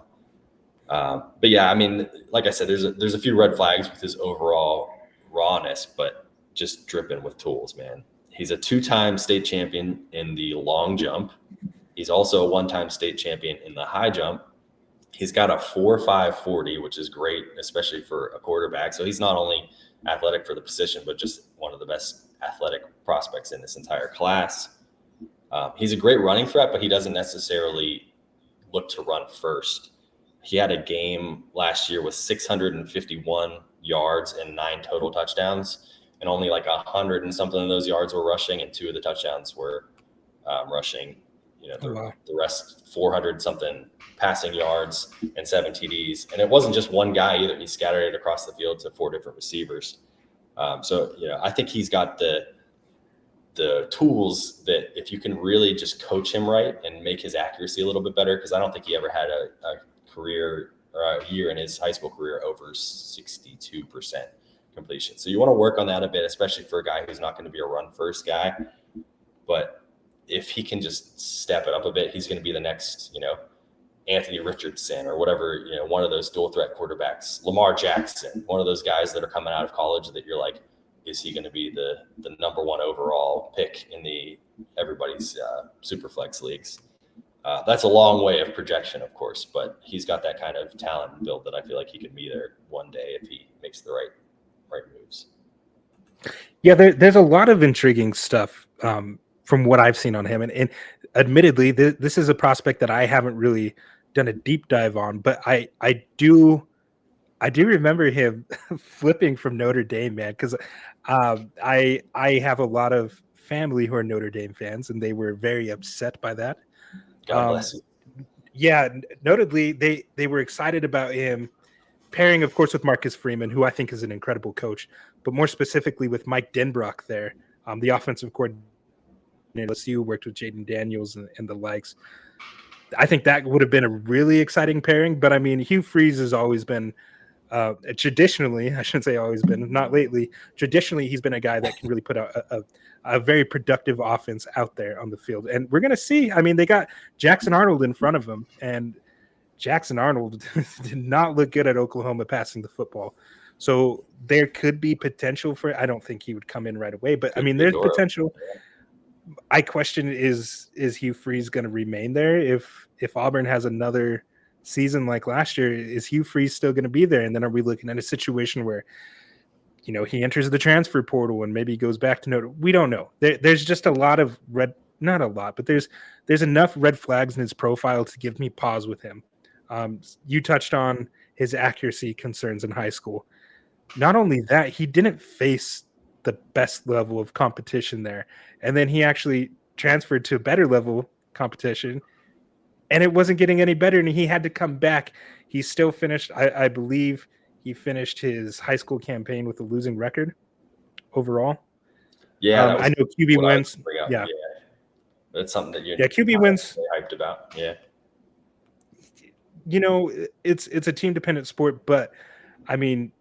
Speaker 1: But yeah, I mean, like I said, there's a few red flags with his overall rawness, but just dripping with tools, man. He's a 2-time state champion in the long jump. He's also a 1-time state champion in the high jump. He's got a 4.5 40, which is great, especially for a quarterback. So he's not only athletic for the position, but just one of the best athletic prospects in this entire class. He's a great running threat, but he doesn't necessarily look to run first. He had a game last year with 651 yards and 9 total touchdowns, and only like 100 and something of those yards were rushing, and 2 of the touchdowns were rushing. You know, the rest 400 something passing yards and 7 TDs. And it wasn't just one guy either. He scattered it across the field to 4 different receivers. So, you know, I think he's got the tools that if you can really just coach him right and make his accuracy a little bit better, because I don't think he ever had a career or a year in his high school career over 62% completion. So you want to work on that a bit, especially for a guy who's not going to be a run first guy. But if he can just step it up a bit, he's going to be the next, you know, Anthony Richardson or whatever, you know, one of those dual threat quarterbacks, Lamar Jackson, one of those guys that are coming out of college that you're like, is he going to be the number 1 overall pick in everybody's super flex leagues? That's a long way of projection, of course, but he's got that kind of talent and build that I feel like he could be there one day if he makes the right moves.
Speaker 2: Yeah, there's a lot of intriguing stuff from what I've seen on him. And admittedly, this is a prospect that I haven't really done a deep dive on, but I do remember him flipping from Notre Dame, man, because I have a lot of family who are Notre Dame fans, and they were very upset by that.
Speaker 1: God bless you.
Speaker 2: Yeah, notably, they were excited about him pairing, of course, with Marcus Freeman, who I think is an incredible coach, but more specifically with Mike Denbrock there, the offensive coordinator. LSU worked with Jaden Daniels and the likes. I think that would have been a really exciting pairing. But I mean, Hugh Freeze has always been traditionally, I shouldn't say always been, not lately. Traditionally, he's been a guy that can really put a very productive offense out there on the field. And we're going to see. I mean, they got Jackson Arnold in front of him, and Jackson Arnold did not look good at Oklahoma passing the football. So there could be potential for. I don't think he would come in right away, but I mean, there's potential. I question is Hugh Freeze going to remain there if Auburn has another season like last year? Is Hugh Freeze still going to be there? And then are we looking at a situation where, you know, he enters the transfer portal and maybe he goes back to Notre? We don't know. There's just a lot of not a lot, but there's enough red flags in his profile to give me pause with him. You touched on his accuracy concerns in high school. Not only that, he didn't face the best level of competition there. And then he actually transferred to a better level competition, and it wasn't getting any better, and he had to come back. He still finished, I believe he finished his high school campaign with a losing record overall.
Speaker 1: Yeah,
Speaker 2: I know QB wins. Yeah.
Speaker 1: That's something that you're
Speaker 2: QB wins
Speaker 1: hyped about. Yeah.
Speaker 2: You know, it's a team dependent sport, but I mean,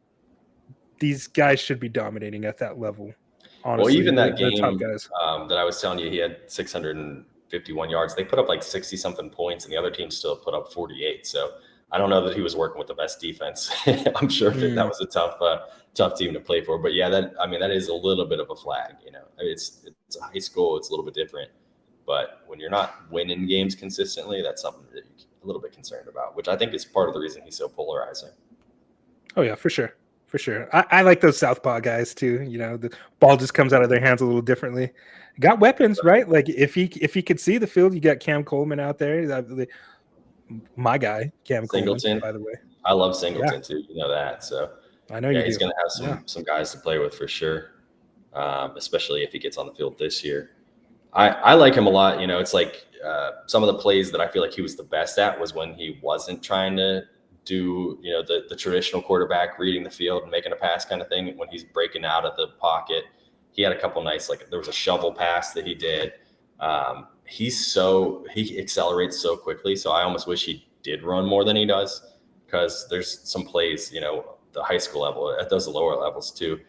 Speaker 2: these guys should be dominating at that level. Honestly,
Speaker 1: well, even that
Speaker 2: the
Speaker 1: game
Speaker 2: top guys.
Speaker 1: That I was telling you, he had 651 yards. They put up like 60 something points, and the other team still put up 48. So I don't know that he was working with the best defense. I'm sure that was a tough team to play for. But yeah, that is a little bit of a flag. You know, I mean, it's high school. It's a little bit different. But when you're not winning games consistently, that's something that you're a little bit concerned about, which I think is part of the reason he's so polarizing.
Speaker 2: Oh yeah, for sure. For sure. I like those southpaw guys too. You know, the ball just comes out of their hands a little differently. Got weapons, right? Like if he could see the field, you got Cam Coleman out there. My guy, Cam
Speaker 1: Singleton,
Speaker 2: Coleman, by the way.
Speaker 1: I love Singleton too. You know that. So
Speaker 2: I know
Speaker 1: he's going to have some guys to play with for sure, especially if he gets on the field this year. I like him a lot. You know, it's like some of the plays that I feel like he was the best at was when he wasn't trying to do, you know, the traditional quarterback reading the field and making a pass kind of thing. When he's breaking out of the pocket, he had a couple nice, like there was a shovel pass that he did. He accelerates so quickly. So I almost wish he did run more than he does, because there's some plays, you know, the high school level, at those lower levels too.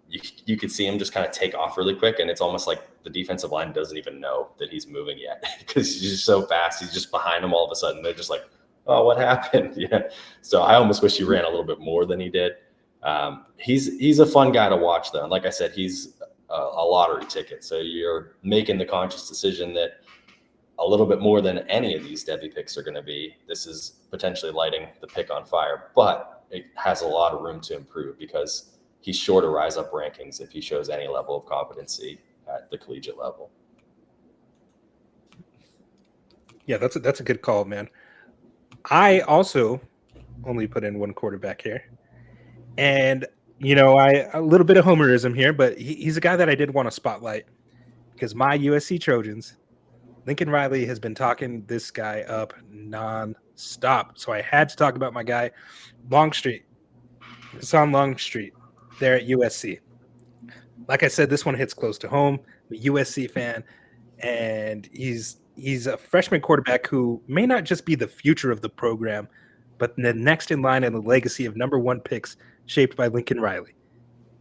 Speaker 1: You could see him just kind of take off really quick, and it's almost like the defensive line doesn't even know that he's moving yet because he's just so fast. He's just behind them all of a sudden. They're just like, oh, what happened? Yeah. So I almost wish he ran a little bit more than he did. He's a fun guy to watch though. And like I said, he's a lottery ticket. So you're making the conscious decision that a little bit more than any of these Devy picks are going to be, this is potentially lighting the pick on fire, but it has a lot of room to improve because he's sure to rise up rankings if he shows any level of competency at the collegiate level.
Speaker 2: Yeah, that's a good call, man. I also only put in one quarterback here. And, you know, a little bit of homerism here, but he's a guy that I did want to spotlight because my USC Trojans, Lincoln Riley has been talking this guy up nonstop. So I had to talk about my guy, Longstreet, Husan Longstreet, there at USC. Like I said, this one hits close to home. I'm a USC fan, and he's a freshman quarterback who may not just be the future of the program, but the next in line in the legacy of #1 picks shaped by Lincoln Riley.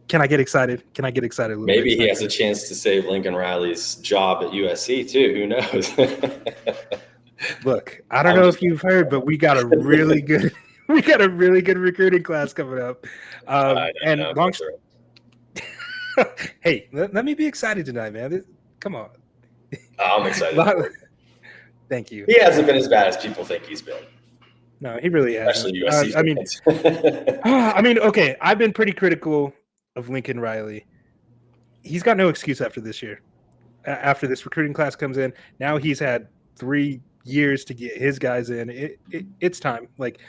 Speaker 2: Can I get excited? Can I get excited a little bit?
Speaker 1: Maybe he has a chance to save Lincoln Riley's job at USC too. Who knows?
Speaker 2: Look, I don't know if you've heard, but we got a really good recruiting class coming up. And Longstreet. Hey, let me be excited tonight, man. Come on.
Speaker 1: I'm excited.
Speaker 2: Thank you.
Speaker 1: He hasn't been as bad as people think he's been.
Speaker 2: No, he really hasn't.
Speaker 1: Especially USC.
Speaker 2: I mean, okay, I've been pretty critical of Lincoln Riley. He's got no excuse after this year. after this recruiting class comes in. Now he's had 3 years to get his guys in. It's time. Like,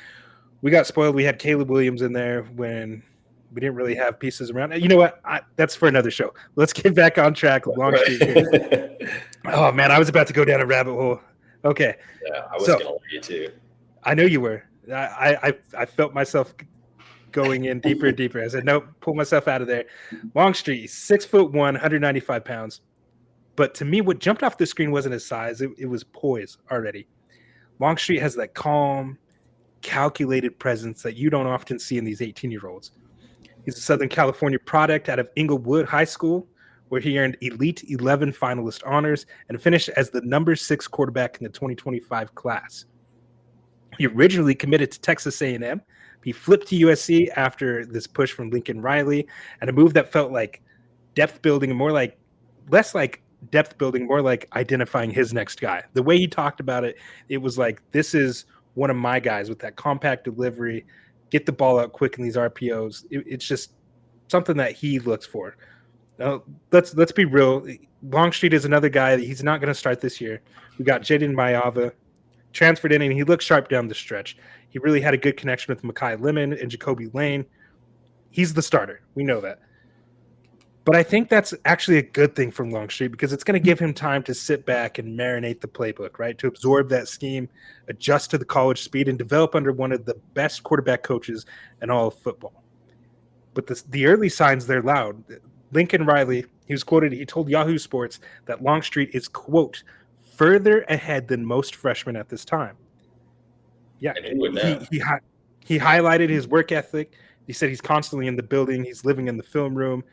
Speaker 2: we got spoiled. We had Caleb Williams in there when we didn't really have pieces around. You know what? That's for another show. Let's get back on track. Longstreet here. Oh man, I was about to go down a rabbit hole. Okay.
Speaker 1: Yeah, I was gonna let you too.
Speaker 2: I know you were. I felt myself going in deeper and deeper. I said, nope, pull myself out of there. Longstreet, 6'1", 195 pounds. But to me, what jumped off the screen wasn't his size. It was poise already. Longstreet has that calm, calculated presence that you don't often see in these 18-year-olds. He's a Southern California product out of Inglewood High School, where he earned Elite 11 finalist honors and finished as the number 6 quarterback in the 2025 class. He originally committed to Texas A&M. He flipped to USC after this push from Lincoln Riley, and a move that felt like depth building and less like depth building, more like identifying his next guy. The way he talked about it, it was like, this is one of my guys with that compact delivery, get the ball out quick in these RPOs. It's just something that he looks for. Now, let's be real. Longstreet is another guy that he's not going to start this year. We got Jaden Mayava transferred in, and he looked sharp down the stretch. He really had a good connection with Mekhi Lemon and Jacoby Lane. He's the starter. We know that. But I think that's actually a good thing from Longstreet, because it's going to give him time to sit back and marinate the playbook, right? To absorb that scheme, adjust to the college speed, and develop under one of the best quarterback coaches in all of football. But the early signs, they're loud. Lincoln Riley, he told Yahoo Sports that Longstreet is, quote, further ahead than most freshmen at this time. Yeah, he highlighted his work ethic. He said he's constantly in the building. He's living in the film room.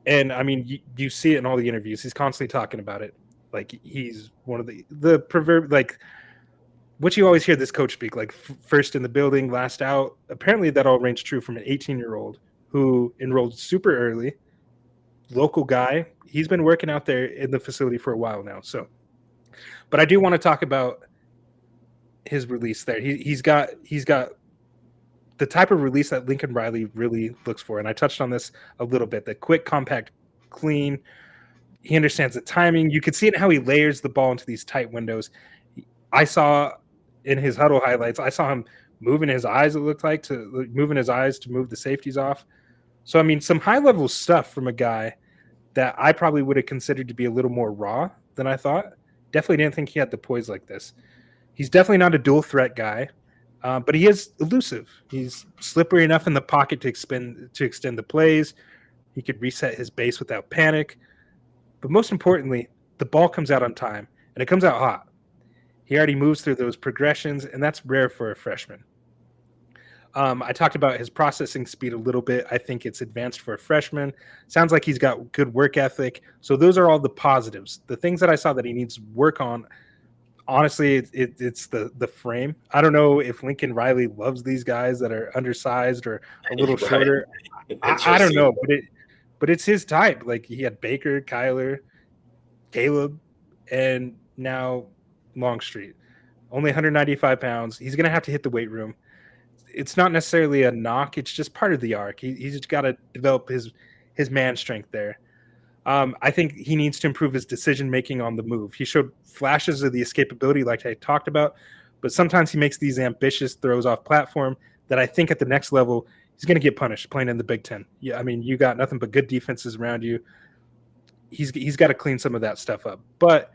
Speaker 2: And I mean, you see it in all the interviews. He's constantly talking about it. Like, he's one of the proverb, like what you always hear this coach speak, like first in the building, last out. Apparently that all rings true from an 18-year-old who enrolled super early, local guy. He's been working out there in the facility for a while now. So, but I do want to talk about his release there. He's got the type of release that Lincoln Riley really looks for. And I touched on this a little bit, the quick, compact, clean. He understands the timing. You could see it in how he layers the ball into these tight windows. I saw in his huddle highlights, I saw him moving his eyes, it looked like, to move the safeties off. So, I mean, some high-level stuff from a guy that I probably would have considered to be a little more raw than I thought. Definitely didn't think he had the poise like this. He's definitely not a dual-threat guy. But he is elusive. He's slippery enough in the pocket to extend the plays. He could reset his base without panic. But most importantly, the ball comes out on time, and it comes out hot. He already moves through those progressions, and that's rare for a freshman. I talked about his processing speed a little bit. I think it's advanced for a freshman. Sounds like he's got good work ethic. So those are all the positives. The things that I saw that he needs work on, honestly, it's the frame. I don't know if Lincoln Riley loves these guys that are undersized or a little shorter. I don't know, but it's his type. Like, he had Baker, Kyler, Caleb, and now Longstreet. Only 195 pounds. He's going to have to hit the weight room. It's not necessarily a knock. It's just part of the arc. He's just got to develop his man strength there. I think he needs to improve his decision-making on the move. He showed flashes of the escapability like I talked about, but sometimes he makes these ambitious throws off platform that I think at the next level, he's going to get punished playing in the Big Ten. Yeah, I mean, you got nothing but good defenses around you. He's got to clean some of that stuff up. But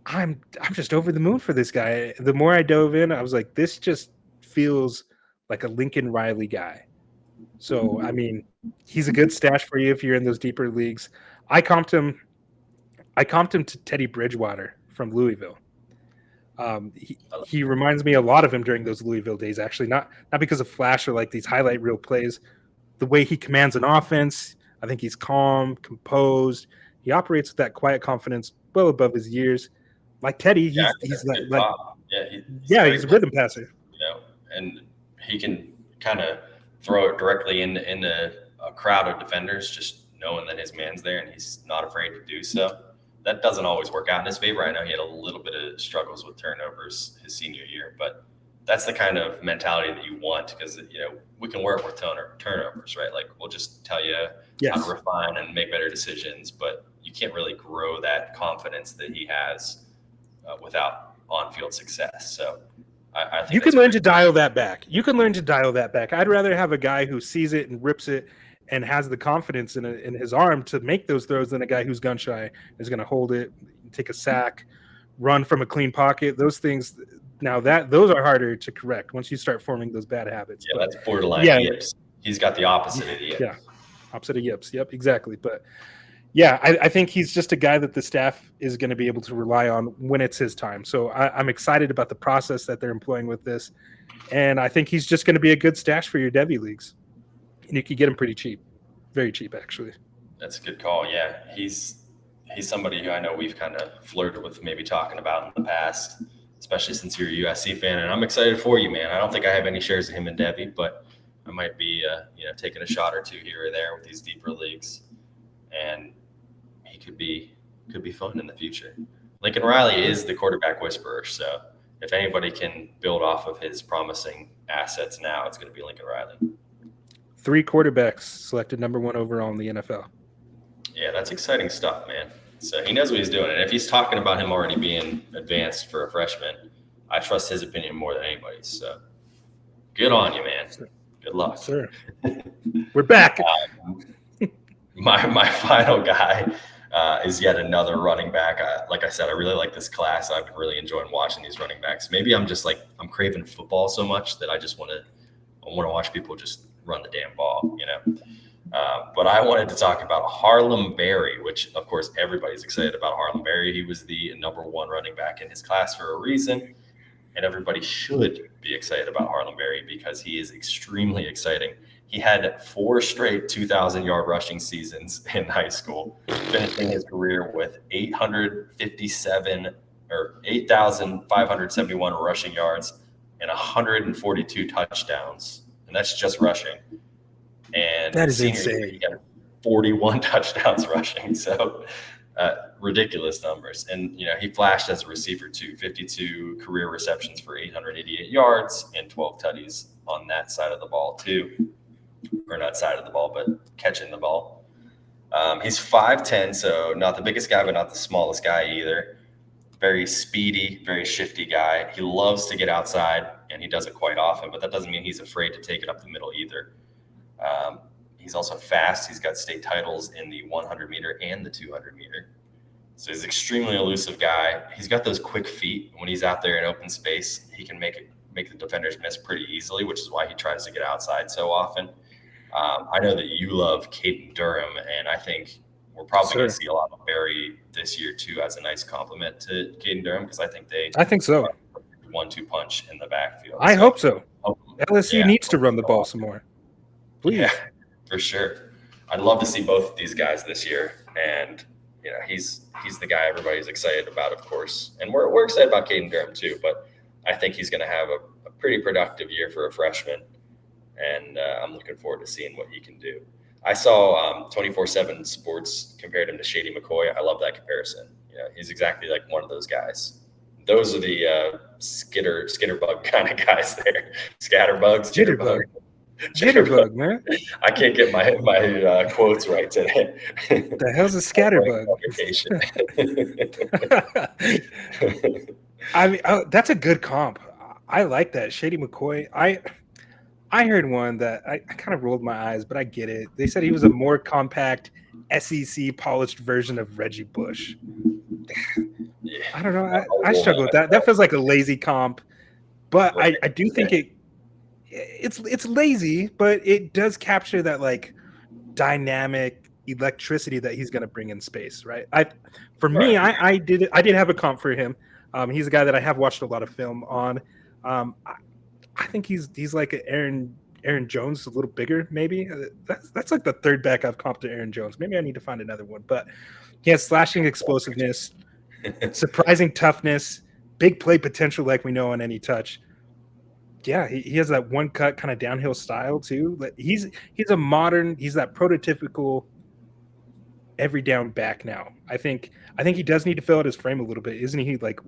Speaker 2: I'm just over the moon for this guy. The more I dove in, I was like, this just feels like a Lincoln Riley guy. So, I mean, he's a good stash for you if you're in those deeper leagues. I comped him to Teddy Bridgewater from Louisville. He reminds me a lot of him during those Louisville days, actually, not because of flash or like these highlight reel plays. The way he commands an offense, I think he's calm, composed. He operates with that quiet confidence well above his years. Like Teddy, he's a rhythm passer.
Speaker 1: You know, and he can kind of throw it directly into a crowd of defenders, just knowing that his man's there and he's not afraid to do so. That doesn't always work out in his favor. I know he had a little bit of struggles with turnovers his senior year, but that's the kind of mentality that you want, because, you know, we can work with turnovers, right? Like, we'll just tell you how to refine and make better decisions, but you can't really grow that confidence that he has without on-field success. So I think
Speaker 2: you can learn to dial that back. You can learn to dial that back. I'd rather have a guy who sees it and rips it and has the confidence in his arm to make those throws than a guy who's gun shy, is going to hold it, take a sack, run from a clean pocket. Those things, now those are harder to correct once you start forming those bad habits.
Speaker 1: Yeah,
Speaker 2: but
Speaker 1: that's borderline yips. He's got the opposite of the yips.
Speaker 2: Yeah, opposite of yips. Yep, exactly. But yeah, I think he's just a guy that the staff is going to be able to rely on when it's his time. So I'm excited about the process that they're employing with this. And I think he's just going to be a good stash for your Devy leagues. And you could get him pretty cheap. Very cheap, actually.
Speaker 1: That's a good call. Yeah, he's somebody who I know we've kind of flirted with maybe talking about in the past, especially since you're a USC fan. And I'm excited for you, man. I don't think I have any shares of him and Devy, but I might be taking a shot or two here or there with these deeper leagues. And he could be fun in the future. Lincoln Riley is the quarterback whisperer, so if anybody can build off of his promising assets now, it's going to be Lincoln Riley.
Speaker 2: 3 quarterbacks selected number 1 overall in the NFL.
Speaker 1: Yeah, that's exciting stuff, man. So he knows what he's doing, and if he's talking about him already being advanced for a freshman, I trust his opinion more than anybody's. So good on you, man. Good luck,
Speaker 2: sir. We're back.
Speaker 1: My final guy is yet another running back. Like I said, I really like this class. I've been really enjoying watching these running backs. Maybe I'm just I'm craving football so much that I want to watch people just run the damn ball, But I wanted to talk about Harlem Berry, which of course everybody's excited about Harlem Berry. He was the number 1 running back in his class for a reason, and everybody should be excited about Harlem Berry because he is extremely exciting. He had 4 straight 2,000-yard rushing seasons in high school, finishing his career with 8,571 rushing yards and 142 touchdowns. And that's just rushing. And
Speaker 2: that is insane.
Speaker 1: He had 41 touchdowns rushing. So ridiculous numbers. And, he flashed as a receiver too, 52 career receptions for 888 yards and 12 tutties on that side of the ball too. Or not side of the ball, but catching the ball. He's 5'10", so not the biggest guy, but not the smallest guy either. Very speedy, very shifty guy. He loves to get outside, and he does it quite often, but that doesn't mean he's afraid to take it up the middle either. He's also fast. He's got state titles in the 100-meter and the 200-meter. So he's an extremely elusive guy. He's got those quick feet. When he's out there in open space, he can make the defenders miss pretty easily, which is why he tries to get outside so often. I know that you love Caden Durham, and I think we're probably going to see a lot of Berry this year too as a nice compliment to Caden Durham because I think
Speaker 2: so.
Speaker 1: 1-2 punch in the backfield.
Speaker 2: I hope so. LSU needs to run the ball some more. Please.
Speaker 1: Yeah, for sure. I'd love to see both of these guys this year, and he's the guy everybody's excited about, of course, and we're excited about Caden Durham too. But I think he's going to have a pretty productive year for a freshman. And I'm looking forward to seeing what he can do. I saw 24/7 Sports compared him to Shady McCoy. I love that comparison. He's exactly like one of those guys. Those are the skitterbug kind of guys there. Scatterbugs,
Speaker 2: jitterbug, man.
Speaker 1: I can't get my quotes right today.
Speaker 2: The hell's a scatterbug? I mean, that's a good comp. I like that. Shady McCoy. I heard one that I kind of rolled my eyes, but I get it. They said he was a more compact, SEC polished version of Reggie Bush. Yeah. I don't know. I struggle with that. That feels like a lazy comp, but I do think it's lazy, but it does capture that dynamic electricity that he's going to bring in space, right? I did have a comp for him. He's a guy that I have watched a lot of film on. I think he's like an Aaron Jones, a little bigger, maybe. That's like the third back I've comped to Aaron Jones. Maybe I need to find another one. But he has slashing explosiveness, surprising toughness, big play potential like we know on any touch. Yeah, he has that one cut kind of downhill style too. He's that prototypical every down back now. I think he does need to fill out his frame a little bit. Isn't he like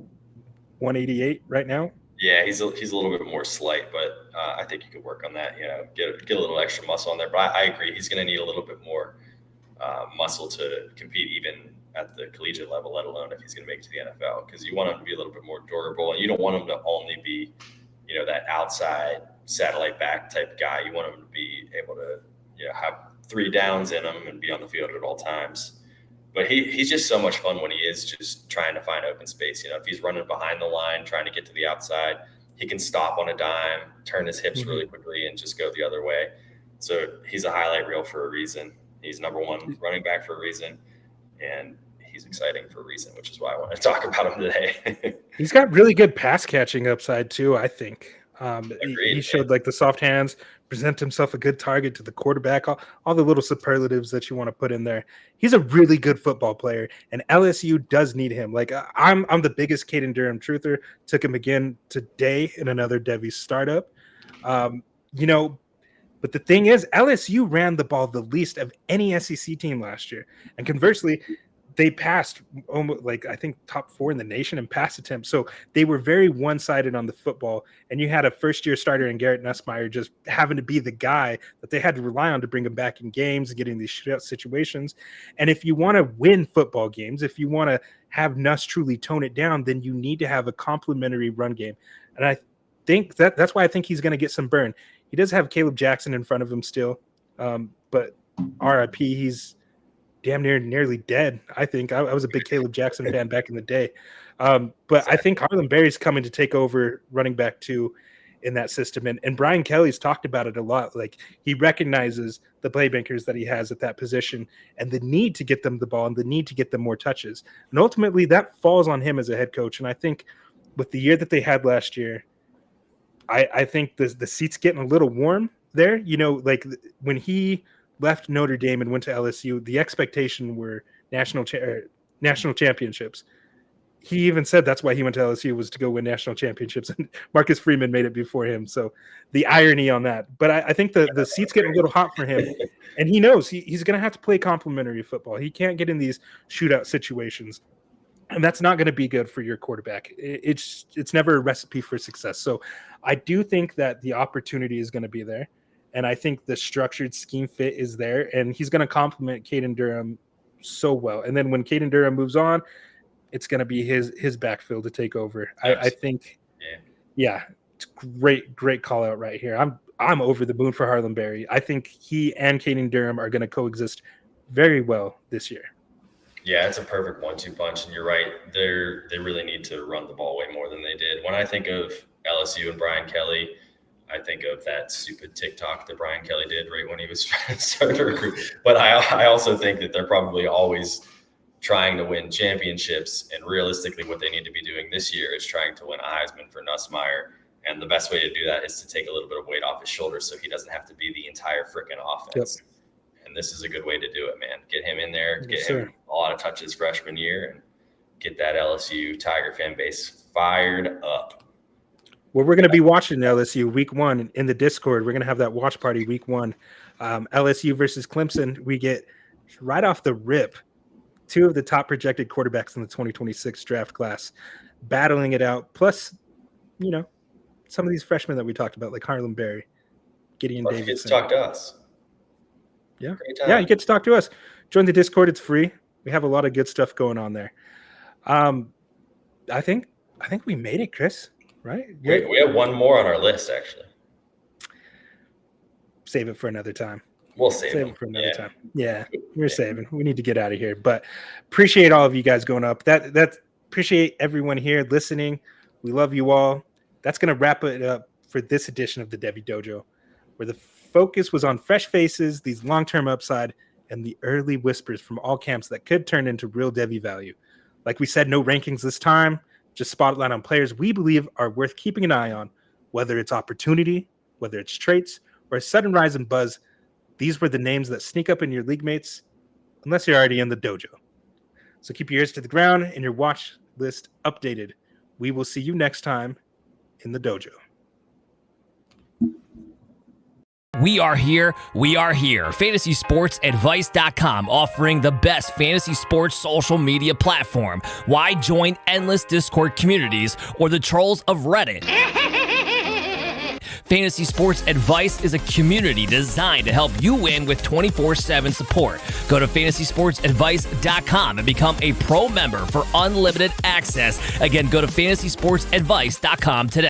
Speaker 2: 188 right now?
Speaker 1: Yeah, he's a little bit more slight, but I think you could work on that. Get a little extra muscle on there. But I agree, he's going to need a little bit more muscle to compete even at the collegiate level, let alone if he's going to make it to the NFL, because you want him to be a little bit more durable, and you don't want him to only be, that outside satellite back type guy. You want him to be able to, have 3 downs in him and be on the field at all times. But he's just so much fun when he is just trying to find open space. If he's running behind the line, trying to get to the outside, he can stop on a dime, turn his hips really quickly, and just go the other way. So he's a highlight reel for a reason. He's number 1 running back for a reason, and he's exciting for a reason, which is why I want to talk about him today.
Speaker 2: He's got really good pass catching upside too, I think.
Speaker 1: Agreed,
Speaker 2: he showed like the soft hands, present himself a good target to the quarterback, all the little superlatives that you want to put in there. He's a really good football player, and LSU does need him. Like I'm the biggest Caden Durham truther. Took him again today in another Devy startup. But the thing is, LSU ran the ball the least of any SEC team last year, and conversely, they passed almost I think top 4 in the nation in pass attempts. So they were very one-sided on the football. And you had a first-year starter in Garrett Nussmeier just having to be the guy that they had to rely on to bring him back in games and getting these shootout situations. And if you want to win football games, if you want to have Nuss truly tone it down, then you need to have a complementary run game. And I think that's why I think he's going to get some burn. He does have Caleb Jackson in front of him still. But RIP, he's damn nearly dead. I think I was a big Caleb Jackson fan back in the day. But I think Harlem Berry's coming to take over running back 2 in that system. And Brian Kelly's talked about it a lot. Like he recognizes the playmakers that he has at that position and the need to get them the ball and the need to get them more touches. And ultimately that falls on him as a head coach. And I think with the year that they had last year, I think the seat's getting a little warm there. Like when he left Notre Dame and went to LSU, the expectation were national championships. He even said that's why he went to LSU, was to go win national championships, and Marcus Freeman made it before him. So the irony on that. But I think the seat's getting a little hot for him, and he knows he's going to have to play complementary football. He can't get in these shootout situations, and that's not going to be good for your quarterback. It's never a recipe for success. So I do think that the opportunity is going to be there. And I think the structured scheme fit is there, and he's going to complement Caden Durham so well. And then when Caden Durham moves on, it's going to be his backfield to take over. I think, yeah, it's great call out right here. I'm over the moon for Harlem Berry. I think he and Caden Durham are going to coexist very well this year.
Speaker 1: Yeah, it's a perfect 1-2 punch, and you're right. They really need to run the ball way more than they did. When I think of LSU and Brian Kelly, I think of that stupid TikTok that Brian Kelly did right when he was starting to recruit. But I also think that they're probably always trying to win championships. And realistically, what they need to be doing this year is trying to win a Heisman for Nussmeier. And the best way to do that is to take a little bit of weight off his shoulders so he doesn't have to be the entire freaking offense. Yep. And this is a good way to do it, man. Get him in there, get him a lot of touches freshman year, and get that LSU Tiger fan base fired up.
Speaker 2: Well, we're going to be watching LSU week 1 in the Discord. We're going to have that watch party week 1. LSU versus Clemson. We get right off the rip 2 of the top projected quarterbacks in the 2026 draft class battling it out. Plus, some of these freshmen that we talked about, like Harlem Berry, Gideon Davidson.
Speaker 1: You get to talk to us.
Speaker 2: Yeah, you get to talk to us. Join the Discord. It's free. We have a lot of good stuff going on there. I think we made it, Chris. Right?
Speaker 1: We have one more on our list, actually.
Speaker 2: Save it for another time.
Speaker 1: We'll save
Speaker 2: it for another time. Yeah, we're saving. We need to get out of here. But appreciate all of you guys going up. That appreciate everyone here listening. We love you all. That's going to wrap it up for this edition of the Devy Dojo, where the focus was on fresh faces, these long-term upside, and the early whispers from all camps that could turn into real Devy value. Like we said, no rankings this time. Just spotlight on players we believe are worth keeping an eye on, whether it's opportunity, whether it's traits, or a sudden rise in buzz. These were the names that sneak up in your league mates, unless you're already in the dojo. So keep your ears to the ground and your watch list updated. We will see you next time in the dojo.
Speaker 3: We are here. FantasySportsAdvice.com, offering the best fantasy sports social media platform. Why join endless Discord communities or the trolls of Reddit? Fantasy Sports Advice is a community designed to help you win with 24/7 support. Go to fantasysportsadvice.com and become a pro member for unlimited access. Again, go to fantasysportsadvice.com today.